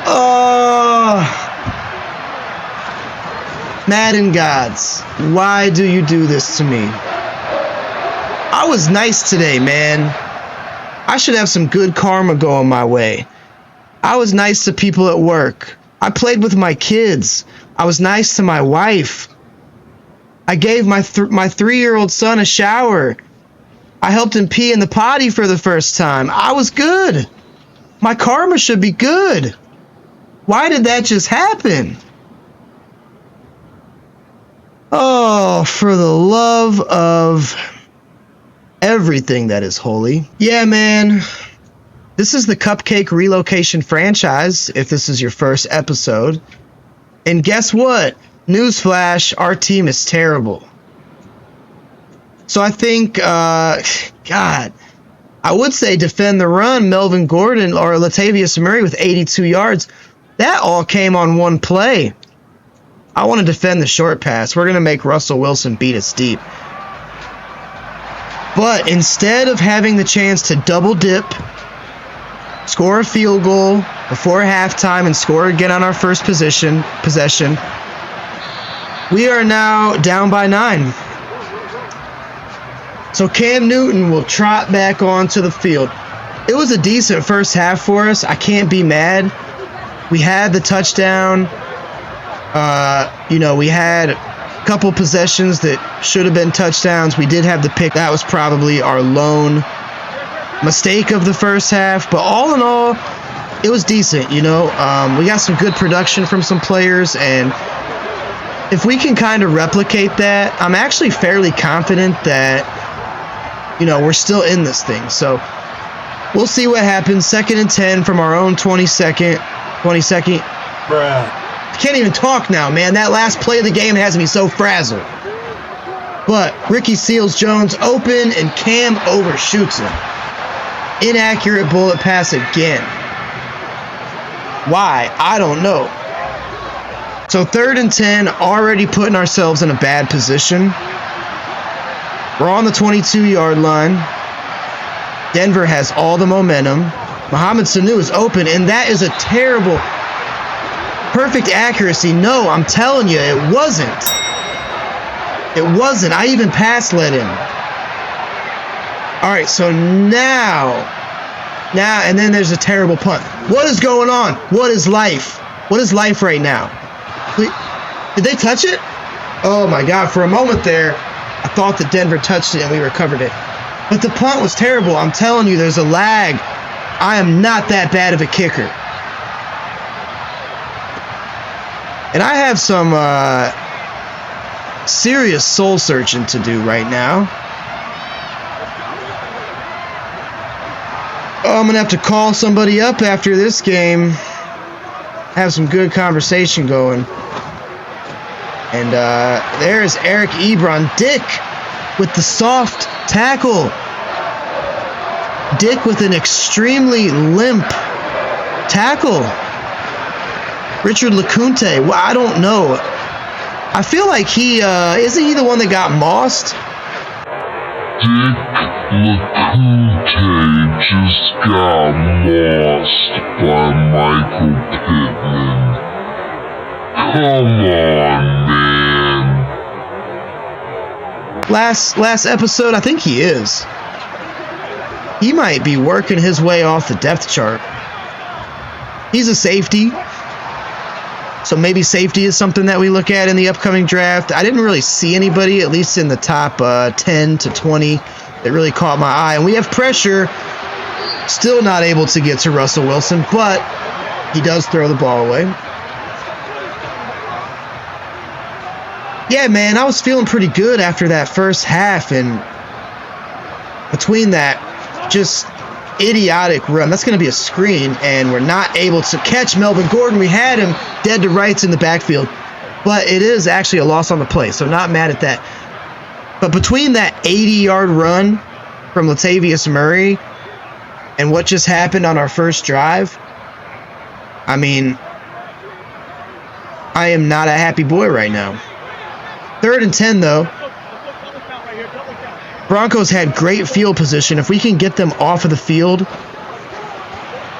Oh, Madden gods, why do you do this to me? I was nice today, man. I should have some good karma going my way. I was nice to people at work. I played with my kids. I was nice to my wife. I gave my 3-year-old son a shower. I helped him pee in the potty for the first time. I was good. My karma should be good. Why did that just happen? Oh, for the love of everything that is holy. Yeah, man. This is the Cupcake Relocation Franchise, if this is your first episode. And guess what? Newsflash, our team is terrible. So I think, God, I would say defend the run, Melvin Gordon or Latavius Murray with 82 yards. That all came on one play. I want to defend the short pass. We're going to make Russell Wilson beat us deep. But instead of having the chance to double dip, score a field goal before halftime and score again on our first possession, we are now down by 9. So Cam Newton will trot back onto the field. It was a decent first half for us. I can't be mad. We had the touchdown. You know, we had a couple possessions that should have been touchdowns. We did have the pick. That was probably our lone mistake of the first half. But all in all, it was decent, you know. We got some good production from some players, and if we can kind of replicate that, I'm actually fairly confident that, you know, we're still in this thing. So we'll see what happens. 2nd and 10 from our own 22nd. Bruh. I can't even talk now, man. That last play of the game has me so frazzled. But Ricky Seals-Jones open, and Cam overshoots him. Inaccurate bullet pass again. Why? I don't know. So 3rd and 10, already putting ourselves in a bad position. We're on the 22-yard line. Denver has all the momentum. Mohamed Sanu is open, and that is a terrible... perfect accuracy. No, I'm telling you, it wasn't. It wasn't. I even pass led him. All right, so now, and then there's a terrible punt. What is going on? What is life? What is life right now? Did they touch it? Oh my God, for a moment there, I thought that Denver touched it and we recovered it. But the punt was terrible. I'm telling you, there's a lag. I am not that bad of a kicker. And I have some serious soul searching to do right now. Oh, I'm going to have to call somebody up after this game. Have some good conversation going. And there's Eric Ebron. Dick with the soft tackle. Dick with an extremely limp tackle. Richard LeCounte. Well, I don't know. I feel like he isn't he the one that got mossed? Dick LeCounte just got mossed by Michael Pittman. Come on, man. Last episode, I think he is. He might be working his way off the depth chart. He's a safety. So maybe safety is something that we look at in the upcoming draft. I didn't really see anybody, at least in the top 10 to 20, that really caught my eye. And we have pressure. Still not able to get to Russell Wilson, but he does throw the ball away. Yeah, man, I was feeling pretty good after that first half. And between that just idiotic run, that's going to be a screen, and we're not able to catch Melvin Gordon. We had him dead to rights in the backfield, but it is actually a loss on the play, so not mad at that. But between that 80-yard run from Latavius Murray and what just happened on our first drive, I mean, I am not a happy boy right now. 3rd and 10, though. Broncos had great field position. If we can get them off of the field,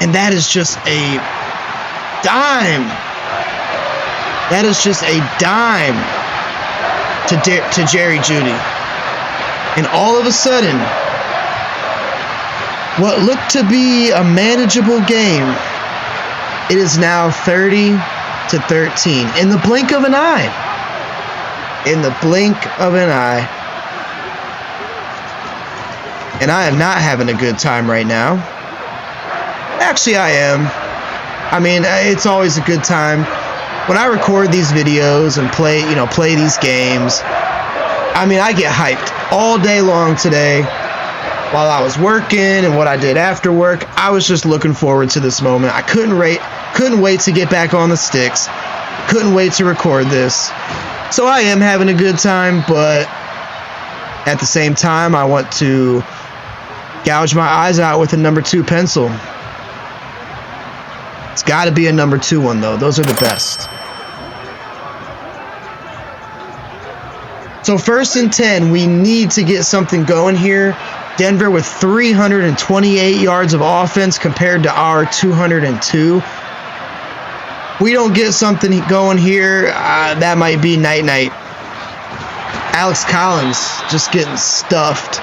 and that is just a dime. That is just a dime to Jerry Jeudy. And all of a sudden, what looked to be a manageable game, it is now 30-13. In the blink of an eye. In the blink of an eye. And I am not having a good time right now. Actually, I am. I mean, it's always a good time. When I record these videos and play these games, I mean, I get hyped all day long today. While I was working and what I did after work, I was just looking forward to this moment. I couldn't wait to get back on the sticks. Couldn't wait to record this. So I am having a good time, but at the same time, I want to gouge my eyes out with a number 2 pencil. It's got to be a number 2 one, though. Those are the best. So 1st and 10, we need to get something going here. Denver with 328 yards of offense compared to our 202. We don't get something going here, that might be night-night. Alex Collins just getting stuffed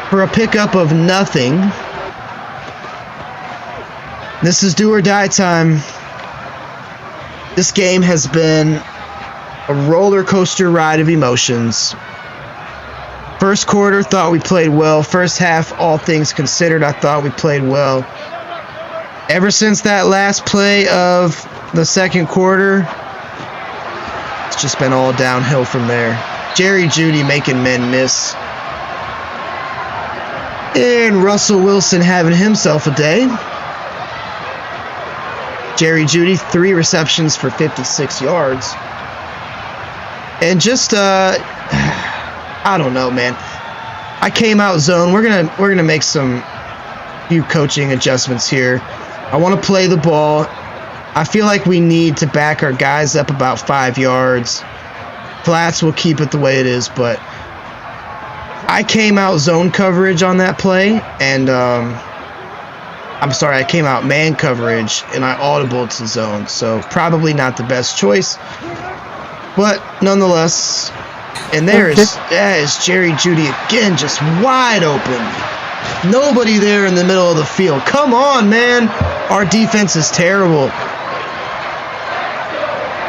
for a pickup of nothing. This is do or die time. This game has been a roller coaster ride of emotions. First quarter, thought we played well. First half, all things considered, I thought we played well. Ever since that last play of the second quarter, it's just been all downhill from there. Jerry Jeudy making men miss. And Russell Wilson having himself a day. Jerry Jeudy, 3 receptions for 56 yards. And just, I don't know, man. I came out zone. We're gonna make some few coaching adjustments here. I want to play the ball. I feel like we need to back our guys up about 5 yards. Flats will keep it the way it is, but I came out zone coverage on that play, and I'm sorry, I came out man coverage, and I audibled to zone, so probably not the best choice, but nonetheless. And there is Jerry Jeudy again, just wide open. Nobody there in the middle of the field. Come on, man. Our defense is terrible.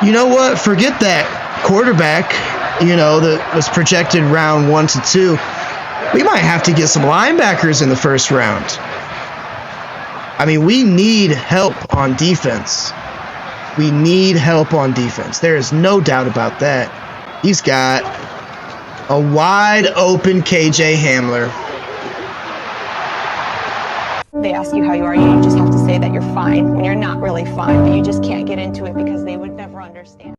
You know what? Forget that quarterback, that was projected round 1 to 2. We might have to get some linebackers in the first round. I mean, we need help on defense. We need help on defense. There is no doubt about that. He's got a wide open KJ Hamler. They ask you how you are, you just have to say that you're fine when you're not really fine, but you just can't get into it because they would never understand.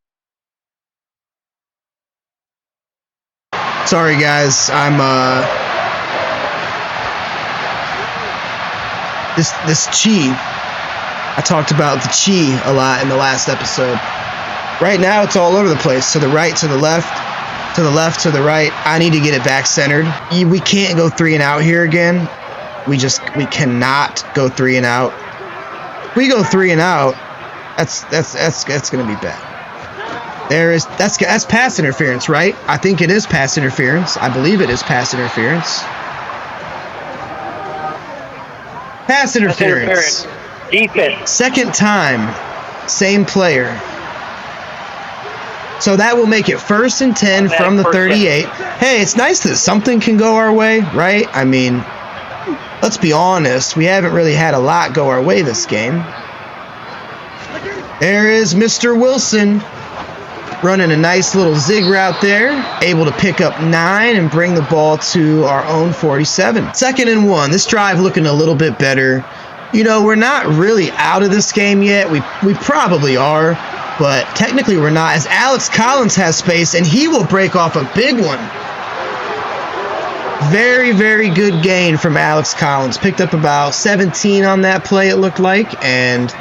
Sorry, guys. I'm this chi. I talked about the chi a lot in the last episode. Right now, it's all over the place. To the right, to the left, to the left, to the right. I need to get it back centered. We can't go 3 and out here again. We cannot go 3 and out. If we go 3 and out, that's gonna be bad. That's pass interference, right? I think it is pass interference. I believe it is pass interference. Pass interference. Defense. Second time, same player. So that will make it 1st and 10 from the 38. Hey, it's nice that something can go our way, right? I mean, let's be honest. We haven't really had a lot go our way this game. There is Mr. Wilson running a nice little zig route there, able to pick up 9 and bring the ball to our own 47. 2nd and 1. This drive looking a little bit better. We're not really out of this game yet. We probably are, but technically we're not, as Alex Collins has space, and he will break off a big one. Very, very good gain from Alex Collins. Picked up about 17 on that play, it looked like, and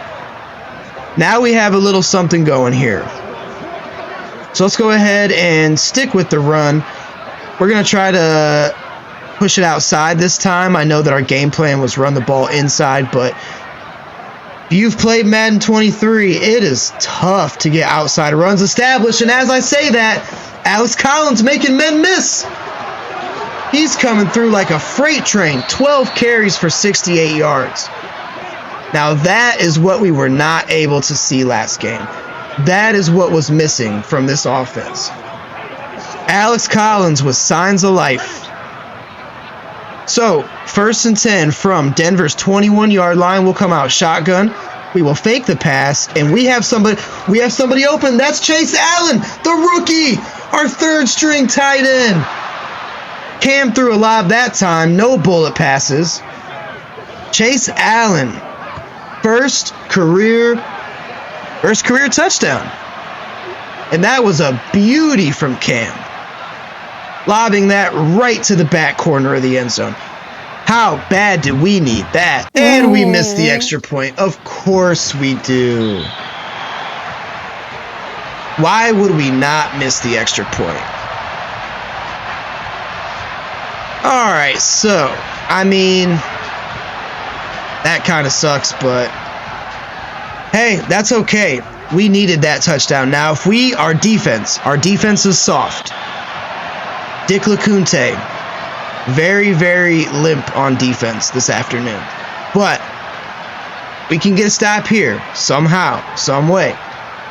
now we have a little something going here. So let's go ahead and stick with the run. We're going to try to push it outside this time. I know that our game plan was run the ball inside, but if you've played Madden 23, it is tough to get outside runs established. And as I say that, Alex Collins making men miss. He's coming through like a freight train. 12 carries for 68 yards. Now that is what we were not able to see last game. That is what was missing from this offense. Alex Collins was signs of life. So, 1st and 10 from Denver's 21-yard line. We'll come out shotgun. We will fake the pass, and we have somebody open. That's Chase Allen, the rookie, our 3rd-string tight end. Cam threw a lob that time. No bullet passes. Chase Allen, first career touchdown. And that was a beauty from Cam. Lobbing that right to the back corner of the end zone. How bad did we need that? And we missed the extra point. Of course we do. Why would we not miss the extra point? Alright, so, I mean, that kind of sucks, but hey, that's okay. We needed that touchdown. Now, if our defense is soft. Dick LeCounte, very, very limp on defense this afternoon. But We can get a stop here somehow, some way.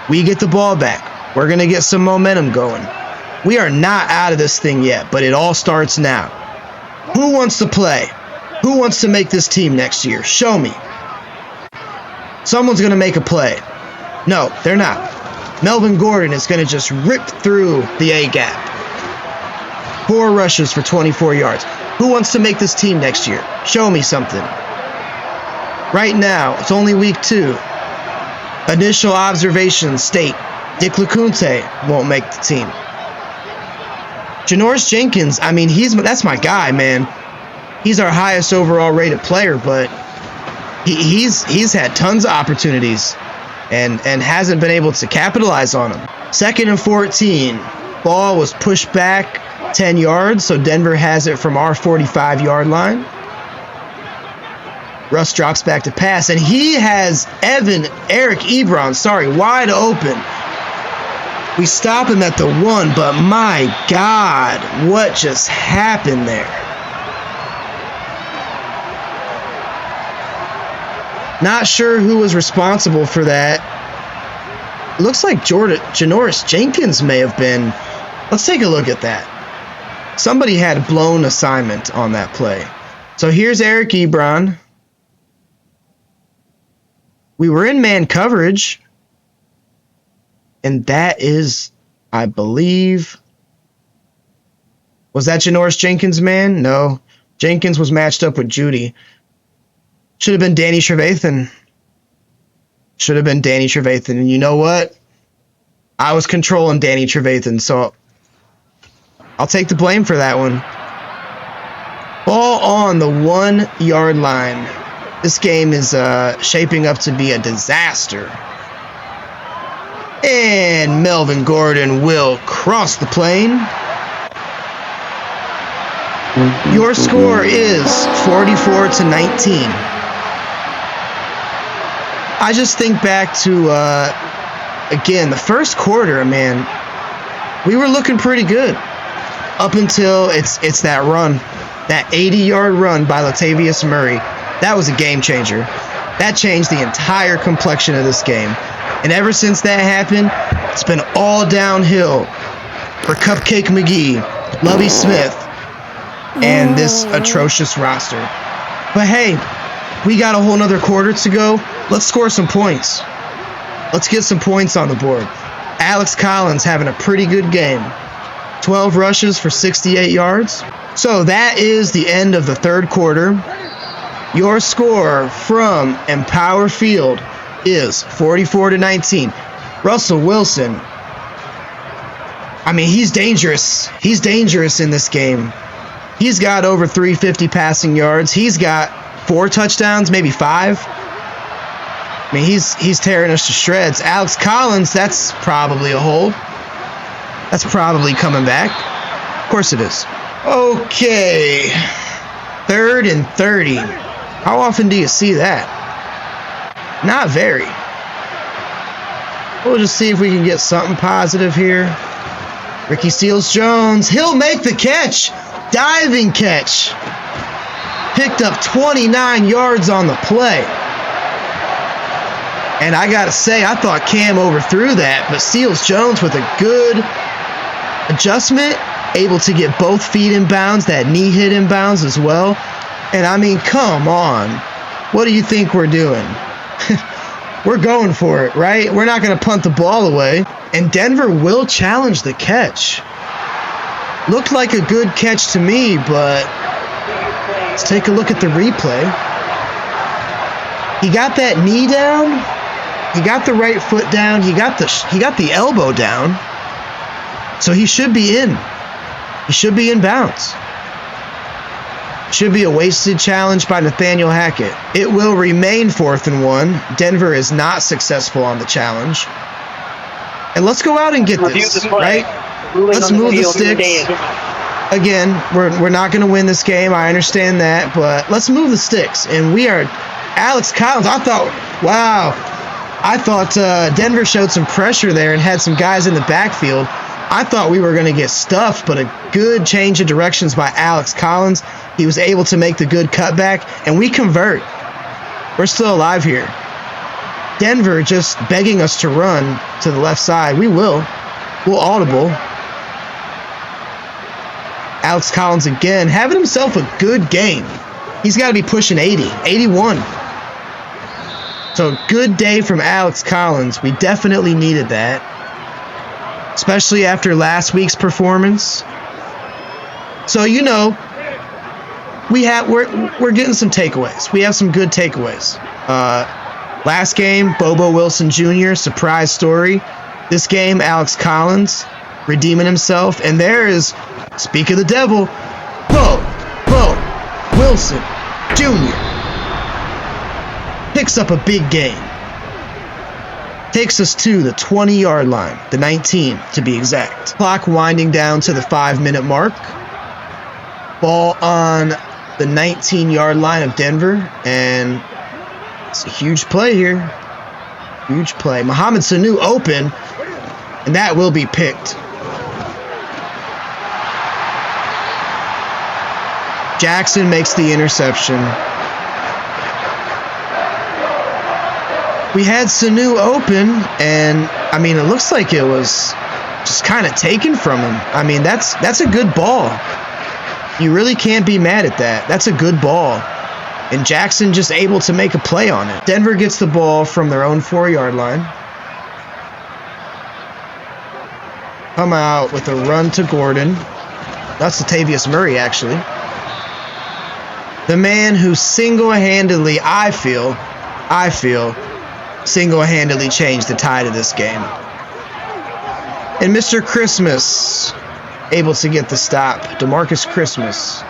We get the ball back. We're going to get some momentum going. We are not out of this thing yet, but it all starts now. Who wants to play? Who wants to make this team next year? Show me. Someone's going to make a play. No, they're not. Melvin Gordon is going to just rip through the A-gap. 4 rushes for 24 yards. Who wants to make this team next year? Show me something. Right now, it's only week 2. Initial observations state Dick LeCounte won't make the team. Janoris Jenkins, I mean, that's my guy, man. He's our highest overall rated player, but he's had tons of opportunities and hasn't been able to capitalize on them. 2nd and 14. Ball was pushed back 10 yards, so Denver has it from our 45-yard line. Russ drops back to pass, and he has Eric Ebron, wide open. We stop him at the 1, but my God, what just happened there? Not sure who was responsible for that. Looks like Janoris Jenkins may have been. Let's take a look at that. Somebody had blown assignment on that play. So here's Eric Ebron. We were in man coverage. And that is, I believe, was that Janoris Jenkins' man? No. Jenkins was matched up with Judy. Should have been Danny Trevathan. And you know what? I was controlling Danny Trevathan, so I'll take the blame for that one. Ball on the 1-yard line. This game is shaping up to be a disaster. And Melvin Gordon will cross the plane. Your score is 44-19. I just think back to, again, the first quarter, man. We were looking pretty good up until it's that run, that 80-yard run by Latavius Murray. That was a game changer. That changed the entire complexion of this game. And ever since that happened, it's been all downhill for Cupcake McGee, Lovie Smith, and this atrocious roster. But hey, we got a whole nother quarter to go. Let's score some points. Let's get some points on the board. Alex Collins having a pretty good game. 12 rushes for 68 yards. So that is the end of the third quarter. Your score from Empower Field is 44-19. Russell Wilson, I mean, he's dangerous. He's dangerous in this game. He's got over 350 passing yards. He's got 4 touchdowns, maybe 5. I mean, he's tearing us to shreds. Alex Collins, that's probably a hold. That's probably coming back. Of course it is. Okay. 3rd and 30. How often do you see that? Not very. We'll just see if we can get something positive here. Ricky Seals-Jones, he'll make the catch. Diving catch. Picked up 29 yards on the play. And I got to say, I thought Cam overthrew that, but Seals-Jones with a good adjustment, able to get both feet in bounds, that knee hit in bounds as well. And I mean, come on. What do you think we're doing? We're going for it, right? We're not going to punt the ball away. And Denver will challenge the catch. Looked like a good catch to me, but let's take a look at the replay. He got that knee down. He got the right foot down. He got the elbow down. So he should be in. He should be in bounds. Should be a wasted challenge by Nathaniel Hackett. It will remain 4th and 1. Denver is not successful on the challenge. And let's go out and get this, right? Let's move the sticks. Again, we're not going to win this game. I understand that, but let's move the sticks. And we are Alex Collins. I thought Denver showed some pressure there and had some guys in the backfield. I thought we were going to get stuffed, but a good change of directions by Alex Collins. He was able to make the good cutback, and we convert. We're still alive here. Denver just begging us to run to the left side. We will. We'll audible. Alex Collins again, having himself a good game. He's got to be pushing 80, 81. So good day from Alex Collins. We definitely needed that, especially after last week's performance. So, you know, we're getting some takeaways. We have some good takeaways. Last game, Bobo Wilson Jr., surprise story. This game, Alex Collins redeeming himself. And there is, speak of the devil, Bo Wilson Jr. picks up a big game. Takes us to the 20-yard line, the 19 to be exact. Clock winding down to the 5-minute mark. Ball on the 19-yard line of Denver, and it's a huge play here. Huge play. Mohamed Sanu open, and that will be picked. Jackson makes the interception. We had Sanu open, and I mean, it looks like it was just kind of taken from him. I mean, that's a good ball. You really can't be mad at that. That's a good ball. And Jackson just able to make a play on it. Denver gets the ball from their own 4-yard line. Come out with a run to Gordon. That's Latavius Murray, actually. The man who single-handedly, I feel, single-handedly changed the tide of this game. And Mr. Christmas able to get the stop. DeMarcus Christmas.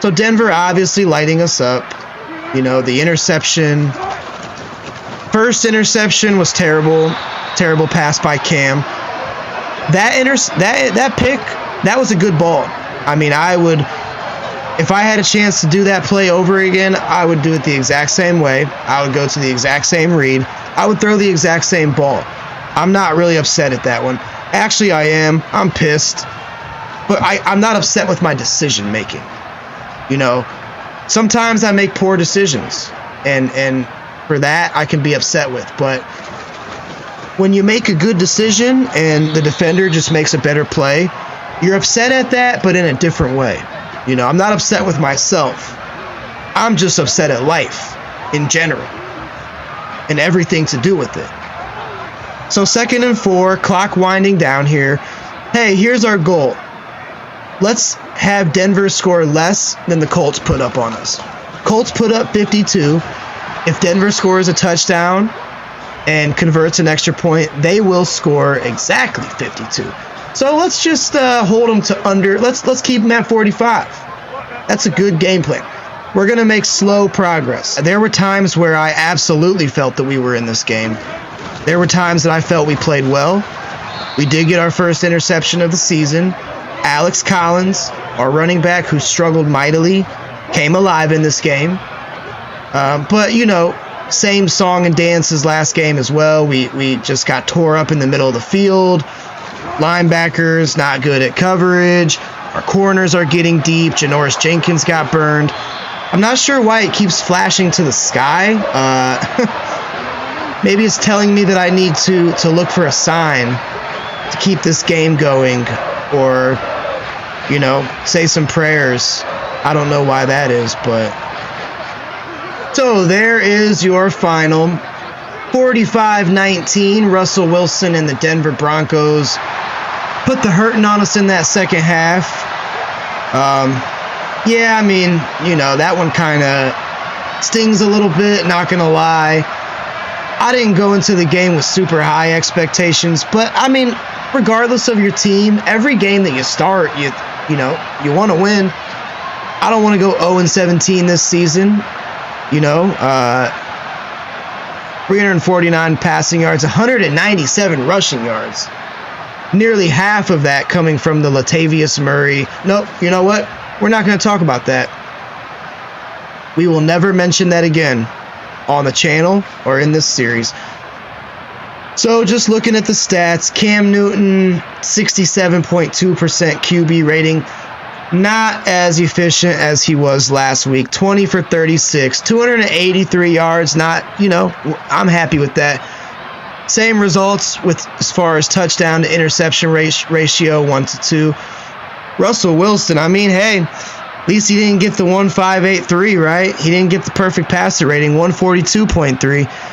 So Denver obviously lighting us up. You know, the interception. First interception was terrible. Terrible pass by Cam. That pick, that was a good ball. I mean, if I had a chance to do that play over again, I would do it the exact same way. I would go to the exact same read. I would throw the exact same ball. I'm not really upset at that one. Actually, I am. I'm pissed. But I'm not upset with my decision making. You know, sometimes I make poor decisions. And for that, I can be upset with. But when you make a good decision and the defender just makes a better play, you're upset at that, but in a different way. You know, I'm not upset with myself. I'm just upset at life in general and everything to do with it. So 2nd and 4, clock winding down here. Hey, here's our goal. Let's have Denver score less than the Colts put up on us. Colts put up 52. If Denver scores a touchdown and converts an extra point, they will score exactly 52. So let's just hold them to under. Let's keep them at 45. That's a good game plan. We're going to make slow progress. There were times where I absolutely felt that we were in this game. There were times that I felt we played well. We did get our first interception of the season. Alex Collins, our running back who struggled mightily, came alive in this game. But, you know, same song and dance as last game as well. We just got tore up in the middle of the field. Linebackers not good at coverage. Our corners are getting deep. Janoris Jenkins got burned. I'm not sure why it keeps flashing to the sky. Maybe it's telling me that I need to look for a sign to keep this game going, or, you know, say some prayers. I don't know why that is, but. So there is your final. 45-19, Russell Wilson and the Denver Broncos put the hurting on us in that second half. Yeah, I mean, you know, that one kind of stings a little bit, not going to lie. I didn't go into the game with super high expectations, but, I mean, regardless of your team, every game that you start, you want to win. I don't want to go 0-17 this season, you know. 349 passing yards, 197 rushing yards. Nearly half of that coming from the Latavius Murray. Nope, you know what? We're not going to talk about that. We will never mention that again on the channel or in this series. So just looking at the stats, Cam Newton, 67.2% QB rating. not as efficient as he was last week. 20 for 36, 283 yards. Not, I'm happy with that. Same results with as far as touchdown to interception ratio, 1-2. Russell Wilson, hey, at least he didn't get the 1.583, right? He didn't get the perfect passer rating, 142.3.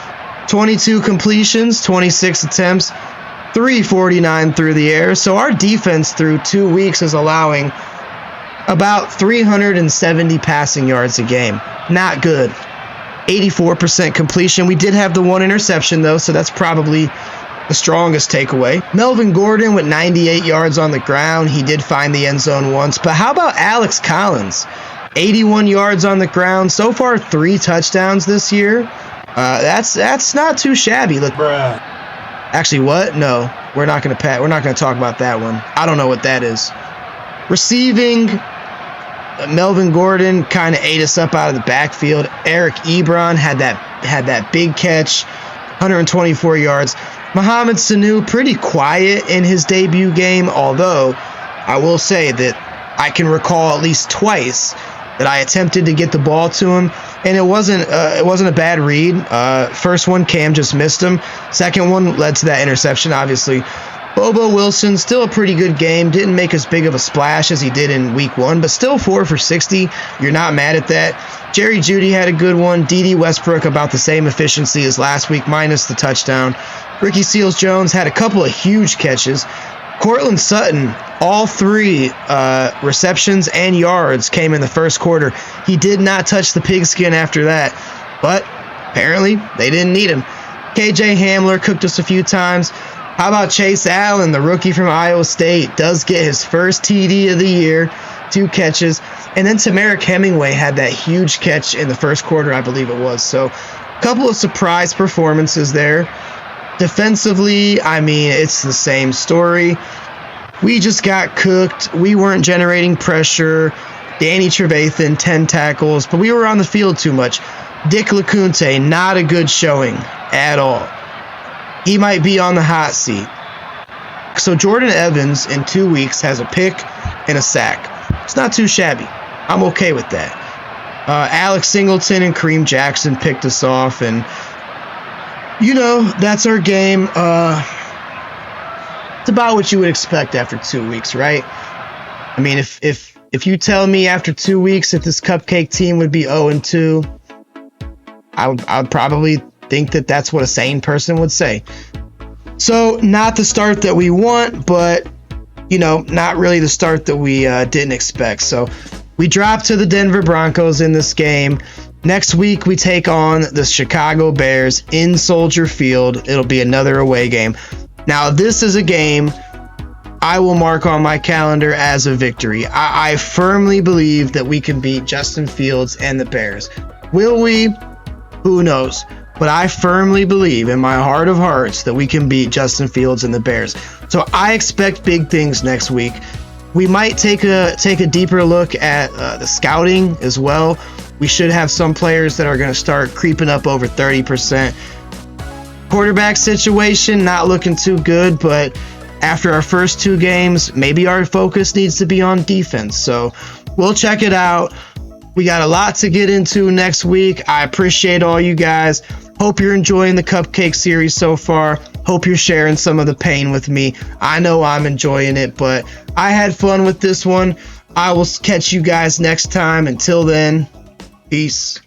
22 completions, 26 attempts, 349 through the air. So our defense through 2 weeks is allowing about 370 passing yards a game. Not good. 84% completion. We did have the one interception, though, so that's probably the strongest takeaway. Melvin Gordon with 98 yards on the ground. He did find the end zone once. But how about Alex Collins? 81 yards on the ground. So far, 3 touchdowns this year. That's not too shabby. Look, actually, what? No, we're not gonna talk about that one. I don't know what that is. Receiving, Melvin Gordon kind of ate us up out of the backfield. Eric Ebron had that big catch, 124 yards. Mohamed Sanu pretty quiet in his debut game, although I will say that I can recall at least twice that I attempted to get the ball to him, and it wasn't a bad read. First one, Cam just missed him. Second one led to that interception, obviously. Bobo Wilson, still a pretty good game. Didn't make as big of a splash as he did in week 1, but still 4 for 60. You're not mad at that. Jerry Jeudy had a good one. D.D. Westbrook about the same efficiency as last week, minus the touchdown. Ricky Seals-Jones had a couple of huge catches. Cortland Sutton, all 3 receptions and yards came in the first quarter. He did not touch the pigskin after that, but apparently they didn't need him. KJ Hamler cooked us a few times. How about Chase Allen, the rookie from Iowa State, does get his first TD of the year, 2 catches. And then Tamarick Hemingway had that huge catch in the first quarter, I believe it was. So a couple of surprise performances there. Defensively, it's the same story. We just got cooked. We weren't generating pressure. Danny Trevathan, 10 tackles, but we were on the field too much. Dick LeCounte, not a good showing at all. He might be on the hot seat. So Jordan Evans in 2 weeks has a pick and a sack. It's not too shabby. I'm okay with that. Alex Singleton and Kareem Jackson picked us off, and that's our game. It's about what you would expect after 2 weeks, right? If you tell me after 2 weeks that this Cupcake team would be 0-2, I would probably think that that's what a sane person would say. So not the start that we want, but not really the start that we didn't expect. So we dropped to the Denver Broncos in this game. Next week we take on the Chicago Bears in Soldier Field. It'll be another away game. Now this is a game I will mark on my calendar as a victory. I firmly believe that we can beat Justin Fields and the Bears. Will we? Who knows? But I firmly believe in my heart of hearts that we can beat Justin Fields and the Bears. So I expect big things next week. We might take a deeper look at the scouting as well. We should have some players that are going to start creeping up over 30%. Quarterback situation, not looking too good, but after our first 2 games, maybe our focus needs to be on defense. So we'll check it out. We got a lot to get into next week. I appreciate all you guys. Hope you're enjoying the Cupcake series so far. Hope you're sharing some of the pain with me. I know I'm enjoying it, but I had fun with this one. I will catch you guys next time. Until then, peace.